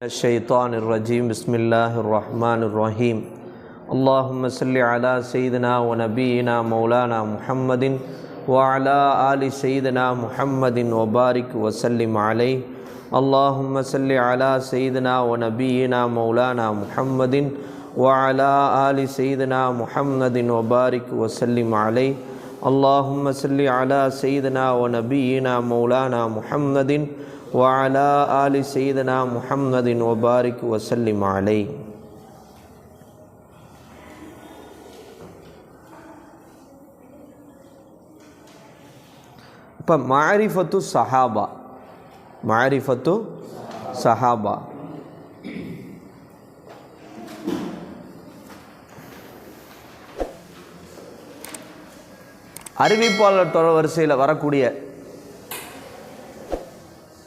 الشيطان الرجيم بسم الله الرحمن الرحيم اللهم صل على سيدنا ونبينا مولانا محمد وعلى آل سيدنا محمد وبارك وسلم عليه اللهم صل على سيدنا ونبينا مولانا محمد وعلى آل سيدنا محمد وبارك وسلم عليه اللهم صل على سيدنا ونبينا مولانا محمد وعلى آل سيدنا محمد وبارك وسلم عليه. இப்போ மாரிஃபத்து சஹாபா, மாரிஃபத்து சஹாபா அறிவிப்பாளர் தொடர் வரிசையில் வரக்கூடிய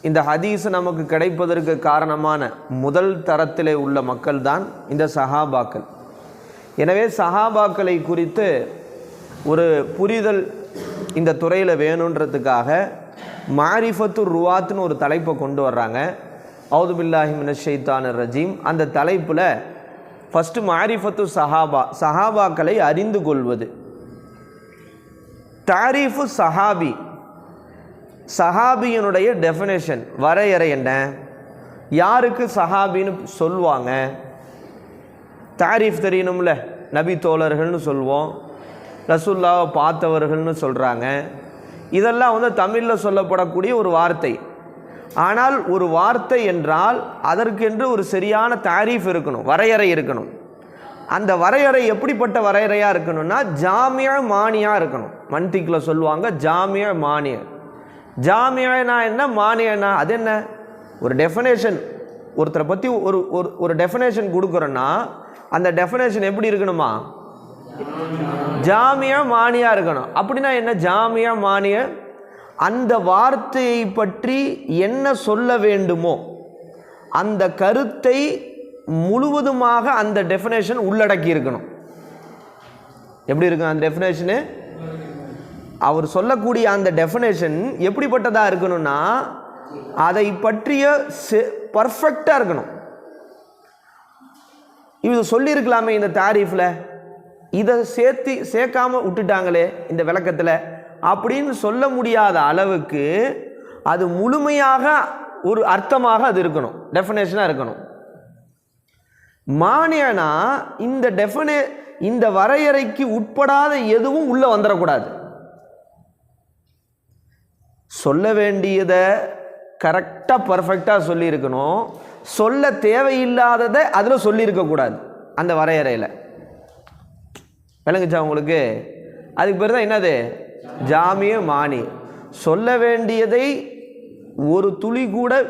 இந்த ஹதீஸ் நமக்கு கிடைப்பதற்கு காரணமான முதல் தரத்திலே உள்ள மக்கள் தான் இந்த சஹாபாக்கள். எனவே சஹாபாக்களை குறித்து ஒரு புரிதல் இந்த துறையில் வேணுன்றதுக்காக மாரிஃபத்து ருவாத்னு ஒரு தலைப்பை கொண்டு வர்றாங்க. அவுது பில்லாஹி மினஷ் ஷைத்தானிர் ரஜீம். அந்த தலைப்பில் ஃபஸ்ட்டு மாரிஃபத்து சஹாபா, சஹாபாக்களை அறிந்து கொள்வது. தாரீஃபு சஹாபி, சஹாபியினுடைய டெஃபினேஷன், வரையறை என்ன, யாருக்கு சஹாபின்னு சொல்லுவாங்க. தாரீஃப் தெரியணும்ல, நபி தோழர்கள்னு சொல்லுவோம், ரசூலுல்லாஹை பார்த்தவர்கள்னு சொல்கிறாங்க. இதெல்லாம் தமிழில் சொல்லப்படக்கூடிய ஒரு வார்த்தை. ஆனால் ஒரு வார்த்தை என்றால் அதற்கென்று ஒரு சரியான தாரீஃப் இருக்கணும், வரையறை இருக்கணும். அந்த வரையறை எப்படிப்பட்ட வரையறையாக இருக்கணும்னா ஜாமியா மானியா இருக்கணும். மன்திக்கில் சொல்லுவாங்க ஜாமியா மானியா. ஜாமியானா என்ன, மானியனா அது என்ன? ஒரு டெஃபினேஷன், ஒருத்தரை பற்றி ஒரு டெஃபினேஷன் கொடுக்குறோன்னா அந்த டெஃபினேஷன் எப்படி இருக்கணுமா? ஜாமியா மானியா இருக்கணும். அப்படின்னா என்ன ஜாமியா மானிய? அந்த வார்த்தையை பற்றி என்ன சொல்ல வேண்டுமோ அந்த கருத்தை முழுவதுமாக அந்த டெஃபினேஷன் உள்ளடக்கி இருக்கணும். எப்படி இருக்கும் அந்த டெஃபினேஷனு? அவர் சொல்லக்கூடிய அந்த டெஃபினேஷன் எப்படிப்பட்டதாக இருக்கணும்னா அதை பற்றிய பர்ஃபெக்டாக இருக்கணும். இது சொல்லியிருக்கலாமே இந்த தாரீஃபில், இதை சேர்க்காம விட்டுட்டாங்களே இந்த விளக்கத்தில் அப்படின்னு சொல்ல முடியாத அளவுக்கு அது முழுமையாக ஒரு அர்த்தமாக அது இருக்கணும், டெஃபினேஷனாக இருக்கணும். மானியனா இந்த வரையறைக்கு உட்படாத எதுவும் உள்ளே வந்துடக்கூடாது. சொல்ல வேண்டியதை கரெக்டாக பர்ஃபெக்டாக சொல்லியிருக்கணும். சொல்ல தேவையில்லாததை அதில் சொல்லியிருக்கக்கூடாது அந்த வரையறையில். விளங்குச்சா உங்களுக்கு? அதுக்கு பேர் தான் என்னது? ஜாமிய மானி. சொல்ல வேண்டியதை ஒரு துளி கூட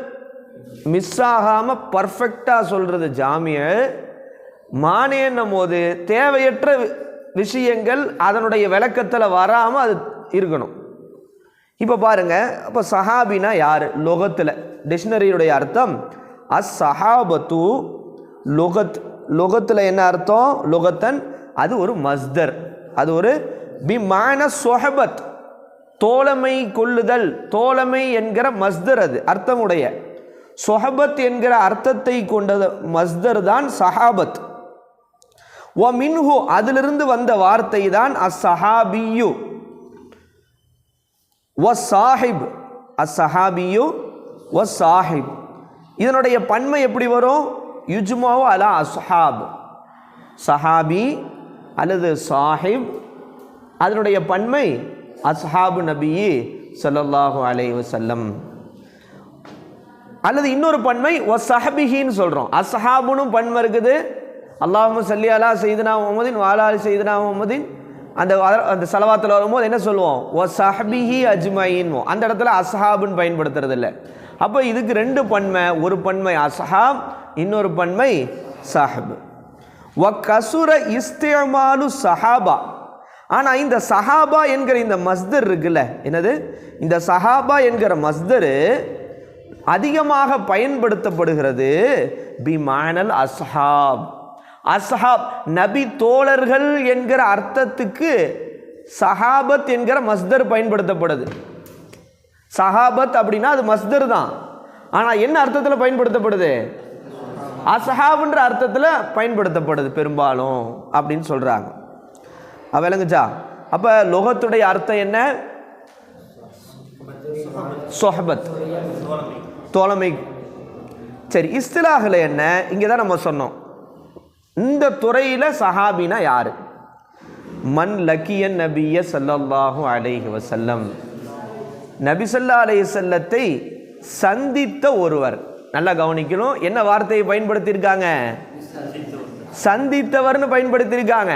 மிஸ் ஆகாமல் பர்ஃபெக்டாக சொல்கிறது ஜாமிய. மானியன்னும் போது தேவையற்ற விஷயங்கள் அதனுடைய விளக்கத்தில் வராமல் அது இருக்கணும். இப்போ பாருங்க, அப்போ சஹாபினா யார்? லொகத்தில் டிக்ஷனரியுடைய அர்த்தம் அஸ் சஹாபத்து லொகத். லொகத்தில் என்ன அர்த்தம்? லொகத்தன், அது ஒரு மஸ்தர், அது ஒரு பிமான சொஹபத், தோழமை கொள்ளுதல், தோழமை என்கிற மஸ்தர், அது அர்த்தமுடைய. சொஹபத் என்கிற அர்த்தத்தை கொண்ட மஸ்தர் தான் சஹாபத். ஒ மின்ஹு, அதிலிருந்து வந்த வார்த்தை தான் அஸ் சஹாபியு. வசாஹிப், அஸ்ஸஹாபியு வசாஹிப். இதனுடைய பன்மை எப்படி வரும்? யுஜ்மாவு அலா அஸ்ஹாப். சஹாபி அல்லது சாஹிப், அதனுடைய பன்மை அஸ்ஹாபு நபியி ஸல்லல்லாஹு அலைஹி வஸல்லம். அல்லது இன்னொரு பன்மை வஸஹபிஹின்னு சொல்கிறோம். அஸ்ஹாபுனும் பன்மை இருக்குது. அல்லாஹும்ம ஸல்லி அலா சையிதுனா முஹம்மதின் வஅலா ஆலி சையிதுனா முஹம்மதின். அந்த சலவாத்தில் வரும்போது என்ன சொல்லுவோம்? ஒ சஹபிஹி அஜ்மைன். அந்த இடத்துல அஸ்ஹாபுன்னு பயன்படுத்துறது இல்லை. அப்போ இதுக்கு ரெண்டு பன்மை, ஒரு பன்மை அஸ்ஹாப், இன்னொரு பன்மை சஹப். வ கசுர இஸ்திமாலு சஹாபா. ஆனால் இந்த சஹாபா என்கிற இந்த மஸ்தர் இருக்குல்ல, என்னது? இந்த சஹாபா என்கிற மஸ்தர் அதிகமாக பயன்படுத்தப்படுகிறது பிமானல் அஸ்ஹாப். அஸ்ஹாப் நபி தோழர்கள் என்கிற அர்த்தத்துக்கு சஹாபத் என்கிற மஸ்தர் பயன்படுத்தப்படுது. சஹாபத் அப்படின்னா அது மஸ்தர் தான். ஆனால் என்ன அர்த்தத்தில் பயன்படுத்தப்படுது? அஸ்ஹாப்ன்ற அர்த்தத்தில் பயன்படுத்தப்படுது பெரும்பாலும் அப்படின்னு சொல்கிறாங்க. விளங்குச்சா? அப்போ லுகத்துடைய அர்த்தம் என்ன? சொஹபத், தோழமை. சரி, இஸ்திலாஹில் என்ன? இங்கே தான் நம்ம சொன்னோம். இந்த துறையில் சஹாபினா யாரு? மன் லக்கியன் நபிய ஸல்லல்லாஹு அலைஹி வஸல்லம், நபி ஸல்லல்லாஹு அலைஹி வஸல்லத்தை சந்தித்த ஒருவர். நல்லா கவனிக்கணும், என்ன வார்த்தையை பயன்படுத்தியிருக்காங்க? சந்தித்தவர்னு பயன்படுத்தியிருக்காங்க.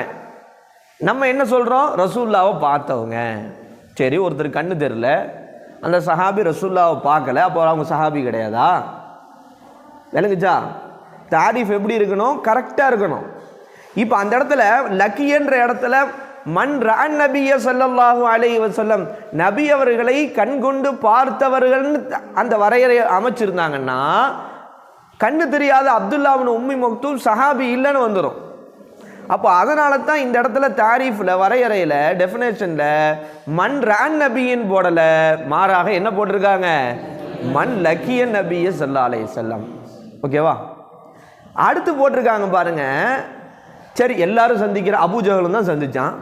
நம்ம என்ன சொல்கிறோம்? ரசூல்லாவை பார்த்தவங்க. சரி, ஒருத்தர் கண்ணு தெரியல, அந்த சஹாபி ரசூல்லாவை பார்க்கல, அப்போ அவங்க சஹாபி கிடையாதா? விளங்குச்சா? தாரீஃப் எப்படி இருக்கணும்? கரெக்டாக இருக்கணும். இப்போ அந்த இடத்துல லக்கியன்ற இடத்துல மன் ரஅன் நபிய ஸல்லல்லாஹு அலைஹி வஸல்லம், நபி அவர்களை கண்கொண்டு பார்த்தவர்கள் அந்த வரையறை அமைச்சிருந்தாங்கன்னா, கண்ணு தெரியாத அப்துல்லா இப்னு உம்மி மக்தூம் சஹாபி இல்லைன்னு வந்துடும். அப்போ அதனால தான் இந்த இடத்துல தாரீஃபில், வரையறையில், டெஃபினேஷனில் மன் ரஅன் நபியின் போடலை, மாறாக என்ன போட்டிருக்காங்க? மன் லக்கியன் நபிய ஸல்லல்லாஹு அலைஹி வஸல்லம். ஓகேவா? அடுத்து போட்டிருக்காங்க பாருங்க. சரி, எல்லாரும் சந்திக்கிற அபூஜஹலும் தான் சந்திச்சான்.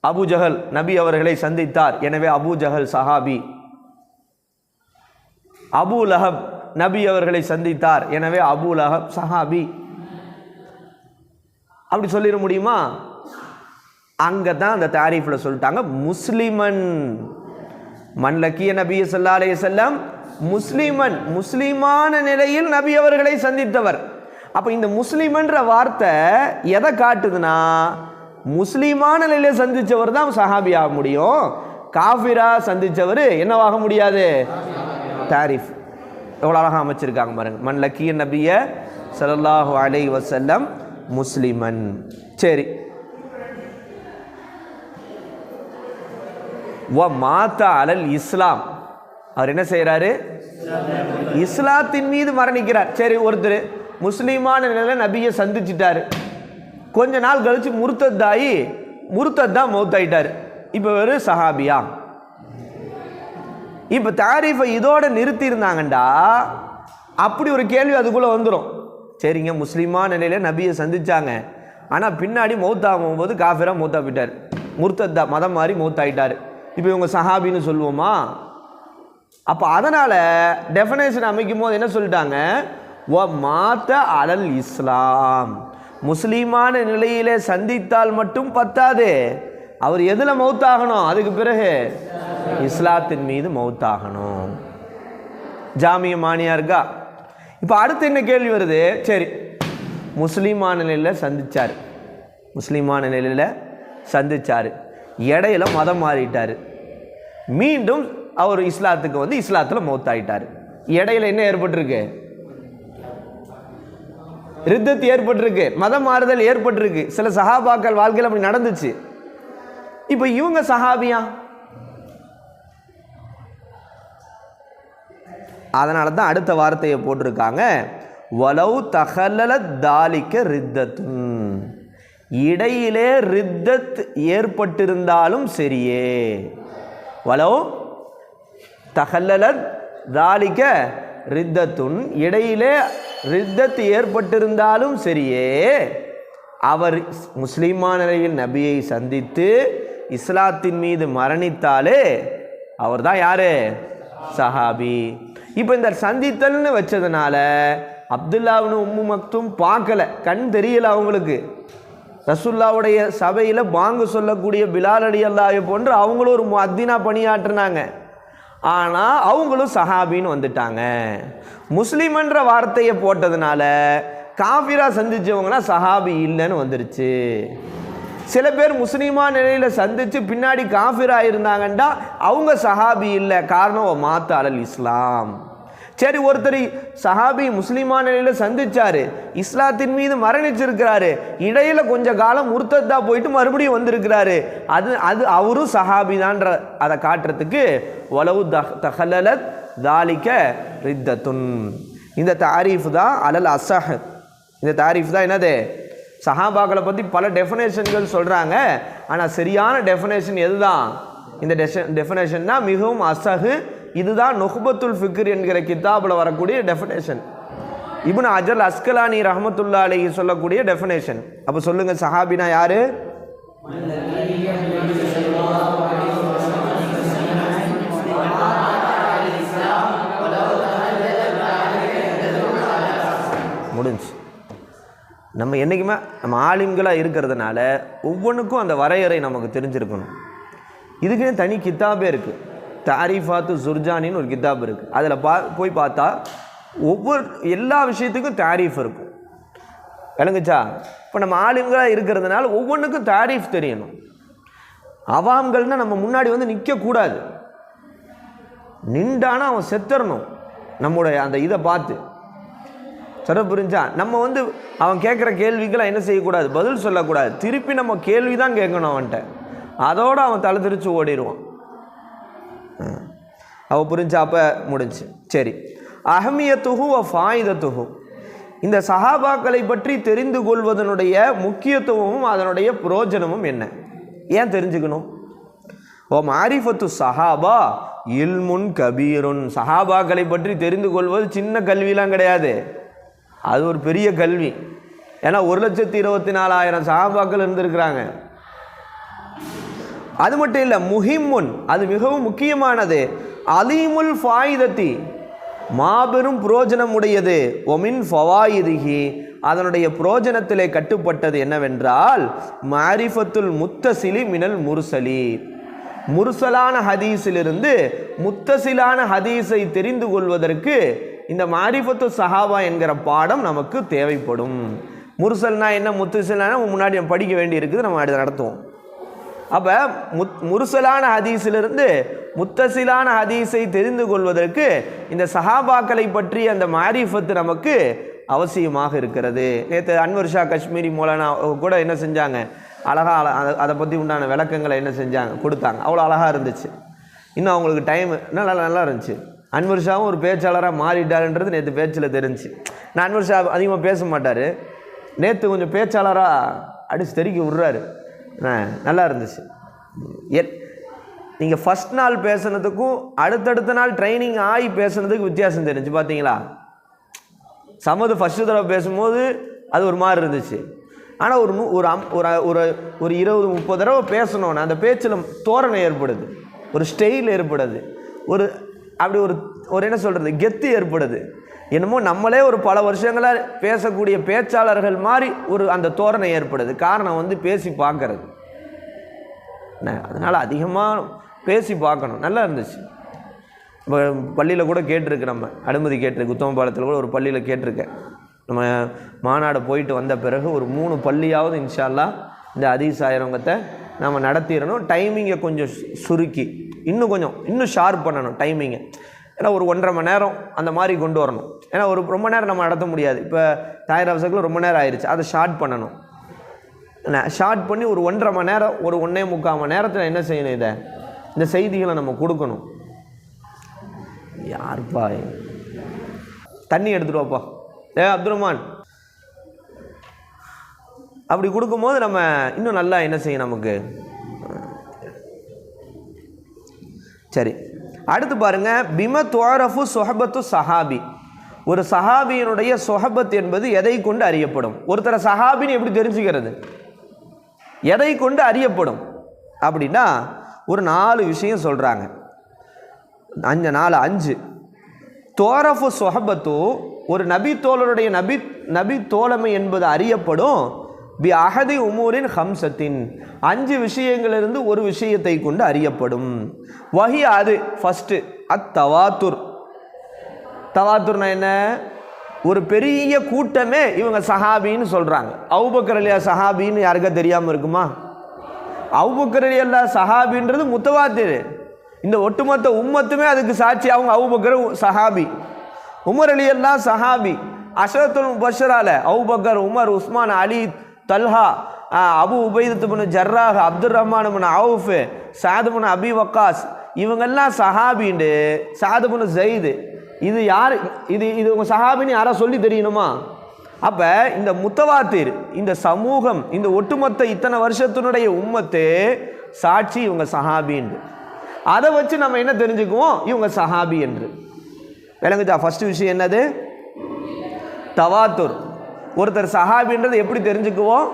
அபூஜஹல் நபி அவர்களை சந்தித்தார், எனவே அபூஜஹல் சஹாபி. அபூ லஹப் நபி அவர்களை சந்தித்தார், எனவே அபூ லஹப் சஹாபி. அப்படி சொல்லிட முடியுமா? அங்கே தான் அந்த தாரீஃபில் சொல்லிட்டாங்க முஸ்லிமன். மன் லக்கிய நபி ஸல்லல்லாஹு அலைஹி வஸல்லம் முஸ்லிமன், முஸ்லிமான நிலையில் நபி அவர்களை சந்தித்தவர். அப்போ இந்த முஸ்லிமன்ற வார்த்தை எதை காட்டுதுன்னா, முஸ்லிமான நிலையில சந்தித்தவர் தான் சஹாபி ஆக முடியும். காஃபிரா சந்தித்தவர் என்னவாக முடியாது? தாரீஃப் எவ்வளோ அழகாக அமைச்சிருக்காங்க பாருங்க. மன் லக்கிய நபிய ஸல்லல்லாஹு அலைஹி வஸல்லம் முஸ்லிமன். சரி, வ மாதா அலல் இஸ்லாம், அவர் என்ன செய்கிறாரு? இஸ்லாத்தின் மீது மரணிக்கிறார். சரி, ஒருத்தர் முஸ்லீமான நிலையில் நபியை சந்திச்சிட்டாரு, கொஞ்ச நாள் கழிச்சு முர்த்தத்தாயி முர்த்தத்தா மௌத்தாயிட்டார். இப்போ வெறும் சஹாபியா? இப்போ தாரீஃபை இதோட நிறுத்தி இருந்தாங்கண்டா அப்படி ஒரு கேள்வி அதுக்குள்ளே வந்துடும். சரிங்க, முஸ்லீமான நிலையில் நபியை சந்திச்சாங்க, ஆனால் பின்னாடி மௌத்தாகும் போது காஃபிரா மௌத்தா போயிட்டார், முர்த்தத்தா மதம் மாதிரி மௌத்தாயிட்டார், இப்போ இவங்க சஹாபின்னு சொல்லுவோமா? அப்போ அதனால் டெஃபினேஷன் அமைக்கும் போது என்ன சொல்லிட்டாங்க? வ மாத அலல் இஸ்லாம், முஸ்லீமான நிலையிலே சந்தித்தால் மட்டும் பத்தாது, அவர் எதில் மௌத்தாகணும்? அதுக்கு பிறகு இஸ்லாத்தின் மீது மௌத்தாகணும். ஜாமிய மானியா இருக்கா? இப்போ அடுத்து என்ன கேள்வி வருது? சரி, முஸ்லீமான நிலையில் சந்திச்சார், முஸ்லீமான நிலையில் சந்திச்சார், இடையில மதம் மாறிட்டார், மீண்டும் அவர் இஸ்லாத்துக்கு வந்து இஸ்லாத்தில் மௌத்தாயிட்டார். இடையில என்ன ஏற்பட்டிருக்கு? ரித்தத் ஏற்பட்டிருக்கு, மதம் மாறுதல் ஏற்பட்டிருக்கு. சில சஹாபாக்கள் வாழ்க்கையில் அப்படி நடந்துச்சு. இப்போ இவங்க சஹாபியா? அதனால தான் அடுத்த வார்த்தையை போட்டிருக்காங்க, வலவு தஹல்லலத் தாலிக்க ரித்தத்துன், இடையிலே ரித்தத் ஏற்பட்டிருந்தாலும் சரியே. வலவு தஹல்லலத் தாலிக்க ரித்தத்துன், இடையிலே ரித்தத் ஏற்பட்டிருந்தாலும் சரியே, அவர் முஸ்லீமான நிலையில் நபியை சந்தித்து இஸ்லாத்தின் மீது மரணித்தாலே அவர் தான் யாரு? சஹாபி. இப்போ இந்த சந்தித்தல்னு வச்சதுனால அப்துல்லா இப்னு உம்மு மக்தூம் பார்க்கல, கண் தெரியல அவங்களுக்கு. ரசூலுல்லாவுடைய சபையில் பாங்கு சொல்லக்கூடிய பிலால் ரலியல்லாஹு போன்று அவங்களும் ஒரு முஅத்தினா பணியாற்றினாங்க. ஆனால் அவங்களும் சஹாபின்னு வந்துட்டாங்க. முஸ்லிம்ன்ற வார்த்தையை போட்டதுனால காஃபிரா சந்திச்சவங்கன்னா சஹாபி இல்லைன்னு வந்துருச்சு. சில பேர் முஸ்லீமா நிலையில் சந்தித்து பின்னாடி காஃபிரா இருந்தாங்கண்டா அவங்க சஹாபி இல்லை, காரணம் மாத்த அலல் இஸ்லாம். சரி, ஒருத்தர் சஹாபி முஸ்லீமா நிலையில் சந்திச்சாரு, இஸ்லாத்தின் மீது மரணிச்சிருக்கிறாரு, இடையில கொஞ்ச காலம் முர்த்தத்தா போயிட்டு மறுபடியும் வந்திருக்கிறாரு, அது அது அவரும் சஹாபி தான்ற அதை காட்டுறதுக்கு வலவு தஹல்லலத் தாலிக்க ரித்தத்துன், இந்த தாரீஃப் தான் அலல் அஸஹ். இந்த தாரீஃப் தான் என்னது? சஹாபாக்களை பற்றி பல டெஃபினேஷன்கள் சொல்கிறாங்க, ஆனால் சரியான டெஃபினேஷன் எது தான்? இந்த டெஃபினேஷன் தான் மிகவும் அஸஹ். இதுதான் நுஹ்பத்துல் ஃபிக்ர் என்கிற கிதாபில் வரக்கூடிய டெஃபினேஷன். இப்னு ஹஜர் அஸ்கலானி ரஹ்மத்துல்லாஹி அலைஹி சொல்லக்கூடிய டெஃபினேஷன். அப்போ சொல்லுங்க, சஹாபினா யாரு? முடிஞ்சு. நம்ம என்றைக்குமே நம்ம ஆலிம்களாக இருக்கிறதுனால ஒவ்வொன்றுக்கும் அந்த வரையறை நமக்கு தெரிஞ்சிருக்கணும். இதுக்குன்னே தனி கித்தாபே இருக்குது, தாரிஃபாத்து ஜுர்ஜானின்னு ஒரு கித்தாப் இருக்குது. அதில் போய் பார்த்தா எல்லா விஷயத்துக்கும் தாரீஃப் இருக்கும். விளங்குச்சா? இப்போ நம்ம ஆலிம்களாக இருக்கிறதுனால ஒவ்வொன்றுக்கும் தாரீஃப் தெரியணும். அவாம்கள்னால் நம்ம முன்னாடி வந்து நிற்கக்கூடாது, நின்றானா அவன் செத்துறணும். நம்முடைய அந்த இதை பார்த்து சரி புரிஞ்சா? நம்ம வந்து அவன் கேட்குற கேள்விக்கெல்லாம் என்ன செய்யக்கூடாது, பதில் சொல்லக்கூடாது. திருப்பி நம்ம கேள்வி தான் கேட்கணும் அவன்கிட்ட. அதோடு அவன் தலை திரிச்சு ஓடிடுவான். அவன் புரிஞ்சா? அப்போ முடிஞ்சு. சரி, அஹமியத்துஹு வ ஃபாயிதத்துஹு, இந்த சஹாபாக்களை பற்றி தெரிந்து கொள்வதனுடைய முக்கியத்துவமும் அதனுடைய பிரயோஜனமும் என்ன, ஏன் தெரிஞ்சுக்கணும்? ஓ மாரிஃபத்து சஹாபா இல்முன் கபீருன், சஹாபாக்களை பற்றி தெரிந்து கொள்வது சின்ன கல்விலாம் கிடையாது, அது ஒரு பெரிய கல்வி. ஏன்னா 1,24,000 சஹாபாக்கள் இருந்திருக்கிறாங்க. அது மட்டும் இல்லை, முஹிம்முன், அது மிகவும் முக்கியமானது. அலீமுல் ஃபாயிதத்தி, மாபெரும் புரோஜனம் உடையது. ஒமின் ஃபவாயிதிஹி, அதனுடைய புரோஜனத்திலே கட்டுப்பட்டது என்னவென்றால் மாரிஃபத்துல் முத்தசிலி மினல் முர்சலி, முர்சலான ஹதீஸிலிருந்து முத்தசிலான ஹதீஸை தெரிந்து கொள்வதற்கு இந்த மாரிஃபத்து சஹாபா என்கிற பாடம் நமக்கு தேவைப்படும். முர்சல்னா என்ன, முத்தசிலான முன்னாடி நம்ம படிக்க வேண்டி இருக்குது, நம்ம அதை நடத்துவோம். அப்போ முர்சலான ஹதீஸிலிருந்து முத்தசிலான ஹதீஸை தெரிந்து கொள்வதற்கு இந்த சஹாபாக்களை பற்றி அந்த மாரிஃபத்து நமக்கு அவசியமாக இருக்கிறது. நேற்று அன்வர் ஷா காஷ்மீரி மௌலானா கூட என்ன செஞ்சாங்க, அழகாக அதை பற்றி உண்டான விளக்கங்களை என்ன செஞ்சாங்க, கொடுத்தாங்க. அவ்வளோ அழகாக இருந்துச்சு. இன்னும் அவங்களுக்கு டைம் நல்லா இருந்துச்சு. அன்வர் ஷாவும் ஒரு பேச்சாளராக மாறிட்டாருன்றது நேற்று பேச்சில் தெரிஞ்சு. நான் அன்வர் ஷா அதிகமாக பேச மாட்டார், நேற்று கொஞ்சம் பேச்சாளராக அடிச்சு தெறிக்க விட்றாரு. நல்லா இருந்துச்சு. நீங்கள் ஃபஸ்ட் நாள் பேசுனதுக்கும் அடுத்தடுத்த நாள் ட்ரைனிங் ஆகி பேசுனதுக்கு வித்தியாசம் தெரிஞ்சு பார்த்தீங்களா? சமது ஃபஸ்ட்டு தடவை பேசும்போது அது ஒரு மாதிரி இருந்துச்சு. ஆனால் ஒரு 20-30 தடவை பேசணுன்னா அந்த பேச்சில் தோரணை ஏற்படுது, ஒரு ஸ்டைல் ஏற்படுது, அப்படி ஒரு என்ன சொல்கிறது, கெத்து ஏற்படுது. என்னமோ நம்மளே ஒரு பல வருஷங்களாக பேசக்கூடிய பேச்சாளர்கள் மாதிரி ஒரு அந்த தோரணை ஏற்படுது. காரணம் வந்து பேசி பார்க்கறது. அதனால் அதிகமாக பேசி பார்க்கணும். நல்லா இருந்துச்சு. இப்போ பள்ளியில் கூட கேட்டிருக்கு, நம்ம அனுமதி கேட்டிருக்கு, உத்தமபாலத்தில் கூட ஒரு பள்ளியில் கேட்டிருக்கேன். நம்ம மாநாடு போயிட்டு வந்த பிறகு ஒரு 3 பள்ளியாவது இன்ஷா அல்லாஹ் இந்த ஹதீஸ் ஆயிரங்கத்தை நம்ம நடத்திடணும். டைமிங்கை கொஞ்சம் சுருக்கி இன்னும் ஷார்ப் பண்ணணும் டைமிங்கை. ஏன்னா ஒரு 1.5 மணி நேரம் அந்த மாதிரி கொண்டு வரணும். ஏன்னா ரொம்ப நேரம் நம்ம நடத்த முடியாது. இப்போ தாயிர அவசரத்தில் ரொம்ப நேரம் ஆயிடுச்சு, அதை ஷார்ட் பண்ணணும். ஷார்ட் பண்ணி ஒரு 1.5 மணி நேரம், ஒரு 1.25 மணி நேரத்தில் என்ன செய்யணும், இந்த செய்திகளை நம்ம கொடுக்கணும். யாருப்பா தண்ணி எடுத்துட்டு வாப்பா, அப்துல் ரஹ்மான், அப்படி கொடுக்கும்போது நம்ம இன்னும் நல்லா என்ன செய்யும் நமக்கு. சரி, அடுத்து பாருங்க, பிம துஅரஃபு சொஹபத்து சஹாபி, ஒரு சஹாபியினுடைய சொஹபத் என்பது எதை கொண்டு அறியப்படும்? ஒருத்தரை சஹாபின்னு எப்படி தெரிஞ்சுக்கிறது, எதை கொண்டு அறியப்படும் அப்படின்னா ஒரு 4 விஷயம் சொல்கிறாங்க. 5 தோரஃபு சொஹபத்து, ஒரு நபி தோழருடைய நபி தோழமை என்பது அறியப்படும் பி அஹதி உமூரின் ஹம்சத்தின், 5 விஷயங்களிலிருந்து ஒரு விஷயத்தை கொண்டு அறியப்படும். வஹி, அது ஃபஸ்ட்டு அத்தவாத்துர். தவாத்துர்னா என்ன? ஒரு பெரிய கூட்டமே இவங்க சஹாபின்னு சொல்கிறாங்க. அபூபக்கர் ரலியல்லாஹு சஹாபின்னு யாருக்கா தெரியாமல் இருக்குமா? அபூபக்கர் ரலியல்லாஹு சஹாபின்றது முத்தவாத்திர். இந்த ஒட்டுமொத்த உம்மத்துமே அதுக்கு சாட்சி. அவங்க அபூபக்கர் சஹாபி, உமர் ரலியல்லாஹு சஹாபி, அஷரத்துல் முபஷ்ஷரால அபூபக்கர், உமர், உஸ்மான், அலி, தல்ஹா, அபு உபைதத் இப்னு ஜர்ராஹ், அப்துர் ரஹ்மான் இப்னு அவுஃப், சாத் இப்னு அபி வக்காஸ், இவங்கெல்லாம் சஹாபிண்டு. சாத் இப்னு ஸைத், இது யார்? இது உங்க சஹாபின்னு யாரா சொல்லி தெரியணுமா? அப்போ இந்த முத்தவாத்திர், இந்த சமூகம், இந்த ஒட்டுமொத்த இத்தனை வருஷத்தினுடைய உம்மத்து சாட்சி இவங்க சஹாபின்னு. அதை வச்சு நம்ம என்ன தெரிஞ்சுக்குவோம், இவங்க சஹாபி என்று. விளங்குதா? ஃபர்ஸ்ட் விஷயம் என்னது? தவாத்துர். ஒருத்தர் சஹாபின்றது எப்படி தெரிஞ்சுக்குவோம்?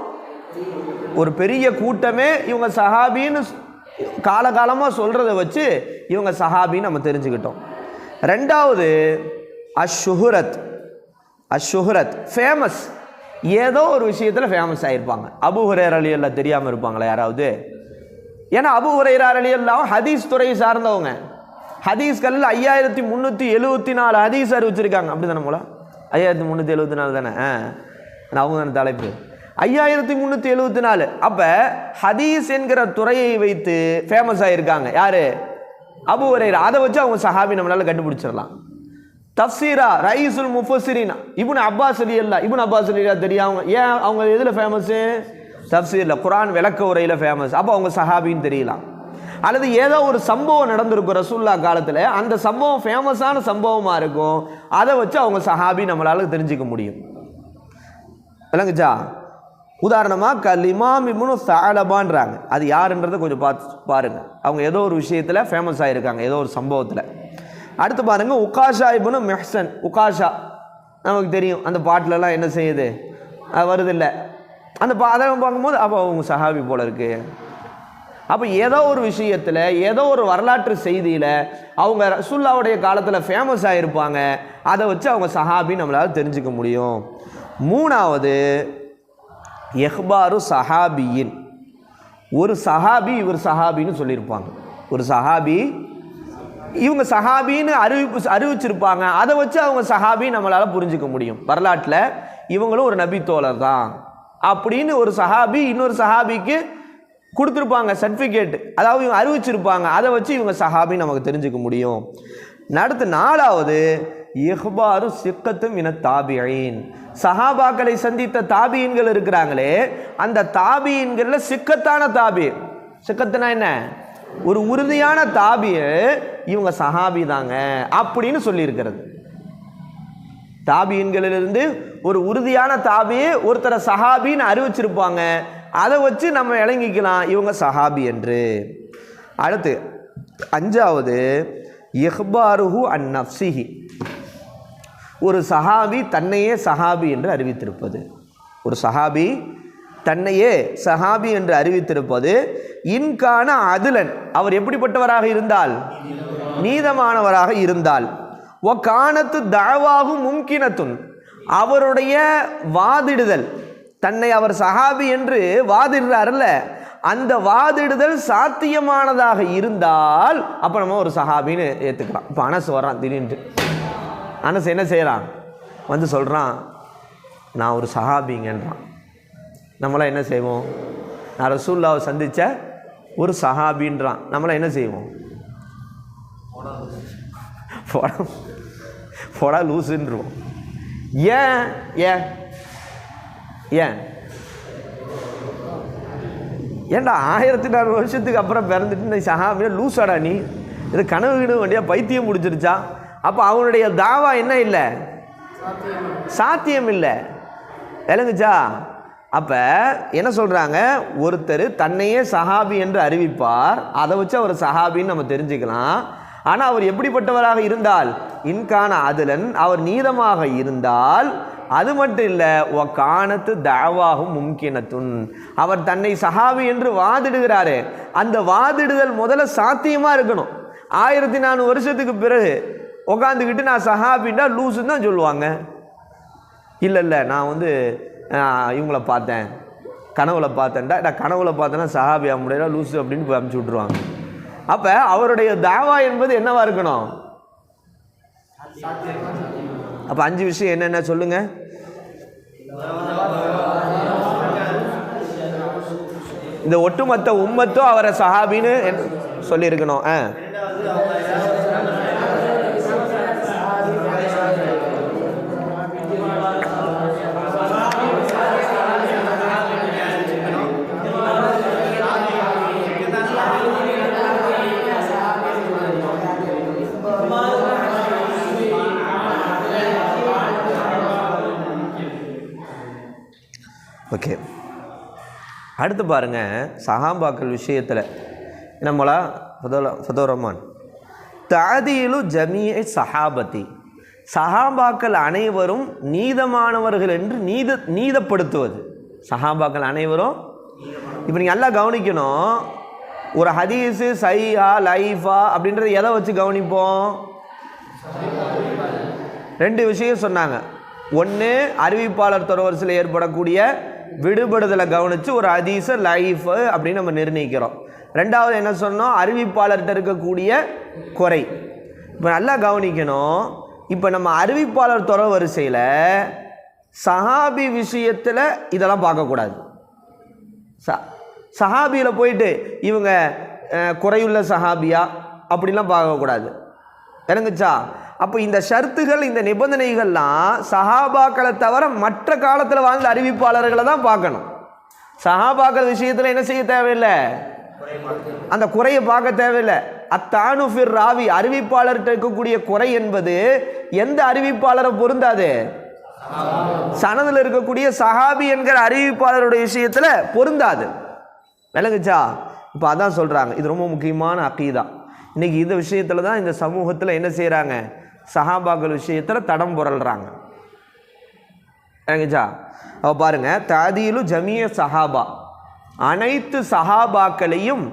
ஒரு பெரிய கூட்டமே இவங்க சஹாபின்னு காலகாலமாக சொல்கிறத வச்சு இவங்க சஹாபின்னு நம்ம தெரிஞ்சுக்கிட்டோம். ரெண்டாவது அஷ்ஷுஹுரத். அஷ்ஷுஹுரத் ஃபேமஸ், ஏதோ ஒரு விஷயத்தில் ஃபேமஸ் ஆகிருப்பாங்க. அபூ ஹுரைரா ரலியல்லாஹு தெரியாமல் இருப்பாங்களா யாராவது? ஏன்னா அபூ ஹுரைரா ரலியல்லாஹு ஹதீஸ் துறையை சார்ந்தவங்க. ஹதீஸ்களில் 5374 ஹதீஸ் அறிவிச்சிருக்காங்க. அப்படி தானே போல 5374 தானே? அவங்க தானே தலைப்பு 5374. அப்போ ஹதீஸ் என்கிற துறையை வைத்து ஃபேமஸ் ஆகியிருக்காங்க யார்? அபூ ஹுரைரா. அதை வச்சு அவங்க சஹாபி நம்மளால் கண்டுபிடிச்சிடலாம். தஃப்சீரா ரைசுல் முஃபஸ்ஸிரீன் இப்னு அப்பாஸ் ரலியல்லாஹு. இப்னு அப்பாஸ் ரலியல்லாஹு தெரியாம ஏன் அவங்க எதில் ஃபேமஸ்ஸு? தஃப்சீரில், குர்ஆன் விளக்க உரையில் ஃபேமஸ். அப்போ அவங்க சஹாபின்னு தெரியலாம். அல்லது ஏதோ ஒரு சம்பவம் நடந்திருக்கும் ரசூலுல்லாஹ் காலத்தில், அந்த சம்பவம் ஃபேமஸான சம்பவமாக இருக்கும், அதை வச்சு அவங்க சஹாபி நம்மளால் தெரிஞ்சிக்க முடியும். விளங்குச்சா? உதாரணமாக கலிமாம் இப்னு ஸஅலபான்றாங்க. அது யாருன்றதை கொஞ்சம் பார்த்து பாருங்கள். அவங்க ஏதோ ஒரு விஷயத்தில் ஃபேமஸ் ஆகிருக்காங்க, ஏதோ ஒரு சம்பவத்தில். அடுத்து பாருங்கள் உகாஷா இப்னு மெஹ்சன். உகாஷா நமக்கு தெரியும், அந்த பாட்டிலலாம் என்ன செய்யுது வருதில்லை, அந்த அதெல்லாம் பார்க்கும்போது அப்போ அவங்க சஹாபி போல இருக்கு. அப்போ ஏதோ ஒரு விஷயத்தில், ஏதோ ஒரு வரலாற்று செய்தியில் அவங்க ரசூலுல்லாஹ்வுடைய காலத்தில் ஃபேமஸ் ஆகிருப்பாங்க, அதை வச்சு அவங்க சஹாபி நம்மளால் தெரிஞ்சுக்க முடியும். மூணாவது இஹ்பாரு சஹாபியின். ஒரு சஹாபி இவர் சஹாபின்னு சொல்லியிருப்பாங்க. ஒரு சஹாபி இவங்க சஹாபின்னு அறிவிச்சிருப்பாங்க, அதை வச்சு அவங்க சஹாபி நம்மளால் புரிஞ்சிக்க முடியும். வரலாற்றில் இவங்களும் ஒரு நபி தோழர் தான் அப்படின்னு ஒரு சஹாபி இன்னொரு சஹாபிக்கு கொடுத்துருப்பாங்க சர்டிஃபிகேட், அதாவது இவங்க அறிவிச்சிருப்பாங்க, அதை வச்சு இவங்க சஹாபி நமக்கு தெரிஞ்சுக்க முடியும். அடுத்து நாலாவது இஹ்பாரு சிக்கத்து மின தாபியின். சஹாபாக்களை சந்தித்த தாபியின்கள் இருக்கிறாங்களே, அந்த தாபியின்களில் சிக்கத்தான தாபி. சிக்கத்துனா என்ன? ஒரு உறுதியான தாபிய இவங்க சஹாபி தாங்க அப்படின்னு சொல்லியிருக்கிறது. தாபியின்களிலிருந்து ஒரு உறுதியான தாபியை ஒருத்தரை சஹாபின்னு அறிவிச்சிருப்பாங்க, அதை வச்சு நம்ம விளங்கிக்கலாம் இவங்க சஹாபி என்று. அடுத்து அஞ்சாவது இஹ்பாருஹு அன் நஃப்ஸிஹி. ஒரு சஹாபி தன்னையே சஹாபி என்று அறிவித்திருப்பது. ஒரு சஹாபி தன்னையே சஹாபி என்று அறிவித்திருப்பது. இன்கான அதுலன், அவர் எப்படிப்பட்டவராக இருந்தால்? நீதமானவராக இருந்தால். ஒ கானத்து தாவாகும் மும்கினத்துன், அவருடைய வாதிடுதல், தன்னை அவர் சஹாபி என்று வாதிடுறாருல்ல, அந்த வாதிடுதல் சாத்தியமானதாக இருந்தால் அப்போ நம்ம ஒரு சஹாபின்னு ஏற்றுக்கலாம். இப்போ அனஸ் வர்றான், திடீர்னு அனஸ் என்ன செய்கிறான், வந்து சொல்கிறான் நான் ஒரு சஹாபிங்கன்றான். நம்மளாம் என்ன செய்வோம்? நான் ரசூலுல்லாஹ்வை சந்தித்த ஒரு சஹாபின்றான். நம்மளாம் என்ன செய்வோம்? போடா லூசுன்றுவோம். ஏன் ஏன் ஏன் ஏன்டா 1400 வருஷத்துக்கு அப்புறம் பிறந்துட்டு நீ சஹாபியா லூசாடா, நீ இது கனவு கிணவு வண்டியாக பைத்தியம் முடிச்சிருச்சா? அப்போ அவனுடைய தாவா என்ன இல்லை? சாத்தியம் இல்லை. விளங்குச்சா? அப்போ என்ன சொல்கிறாங்க, ஒருத்தர் தன்னையே சஹாபி என்று அறிவிப்பார், அதை வச்சு அவர் சஹாபின்னு நம்ம தெரிஞ்சுக்கலாம். ஆனால் அவர் எப்படிப்பட்டவராக இருந்தால்? இன்கான அதுலன், அவர் நீதமாக இருந்தால். அது மட்டும் இல்லை, ஒ கானத்து தாவாகும் மும்கினத்துன், அவர் தன்னை சஹாபி என்று வாதிடுகிறாரு, அந்த வாதிடுதல் முதல்ல சாத்தியமாக இருக்கணும். 1400 வருஷத்துக்கு பிறகு உட்காந்துக்கிட்டு நான் சஹாபின்னா லூசுன்னு தான் சொல்லுவாங்க. இல்லை இல்லை நான் வந்து இவங்கள பார்த்தேன், கனவுல பார்த்தேன்டா, நான் கனவுல பார்த்தேன்னா சஹாபியா முடியல லூசு அப்படின்னு போய் அனுப்பிச்சி விட்ருவாங்க. அப்போ அவருடைய தாவா என்பது என்னவா இருக்கணும்? அப்போ 5 விஷயம் என்னென்ன சொல்லுங்க. இந்த ஒட்டுமொத்த உம்மத்தும் அவரை சஹாபின்னு சொல்லியிருக்கணும். ஓகே, அடுத்து பாருங்க, சஹாபாக்கள் விஷயத்தில் நம்மளா ஃபதோர் ரஹ்மான் தாதீலு ஜமீஇ சஹாபதி, சஹாபாக்கள் அனைவரும் நீதமானவர்கள் என்று நீதப்படுத்துவது. சஹாபாக்கள் அனைவரும் இப்போ நீங்கள் நல்லா கவனிக்கணும். ஒரு ஹதீஸு சைஹா லைஃபா அப்படின்றத எதை வச்சு கவனிப்போம்? ரெண்டு விஷயம் சொன்னாங்க. ஒன்று, அறிவிப்பாளர் தரவரிசையில் ஏற்படக்கூடிய விடுபடுதலை கவனித்து ஒரு ஹதீஸை லைஃப் அப்படின்னு நம்ம நிர்ணயிக்கிறோம். ரெண்டாவது என்ன சொன்னோம்? அறிவிப்பாளர்கிட்ட இருக்கக்கூடிய குறை. இப்போ நல்லா கவனிக்கணும். இப்போ நம்ம அறிவிப்பாளர் தரவரிசையில் சஹாபி விஷயத்தில் இதெல்லாம் பார்க்கக்கூடாது. சஹாபியில் போயிட்டு இவங்க குறையுள்ள சஹாபியா அப்படிலாம் பார்க்கக்கூடாது. இறங்குச்சா? அப்போ இந்த ஷர்த்துகள், இந்த நிபந்தனைகள்லாம் சஹாபாக்களை தவிர மற்ற காலத்தில் வாழ்ந்த அறிவிப்பாளர்களை தான் பார்க்கணும். சஹாபாக்கள் விஷயத்தில் என்ன செய்ய தேவையில்லை, அந்த குறையை பார்க்க தேவையில்லை. அத்தானுஃபிர் ராவி, அறிவிப்பாளர்கிட்ட இருக்கக்கூடிய குறை என்பது எந்த அறிவிப்பாளரை பொருந்தாது? சனதில் இருக்கக்கூடிய சஹாபி என்கிற அறிவிப்பாளருடைய விஷயத்தில் பொருந்தாது. விளங்குச்சா? இப்போ அதான் சொல்கிறாங்க. இது ரொம்ப முக்கியமான அகீதா. இன்றைக்கி இந்த விஷயத்தில் தான் இந்த சமூகத்தில் என்ன செய்கிறாங்க? சஹாபாக்கள் விஷயத்தில் தடம் புரள்றாங்க. விளங்குச்சா? அப்போ பாருங்கள், தாதீலு ஜமிய சஹாபா, அனைத்து சஹாபாக்களையும்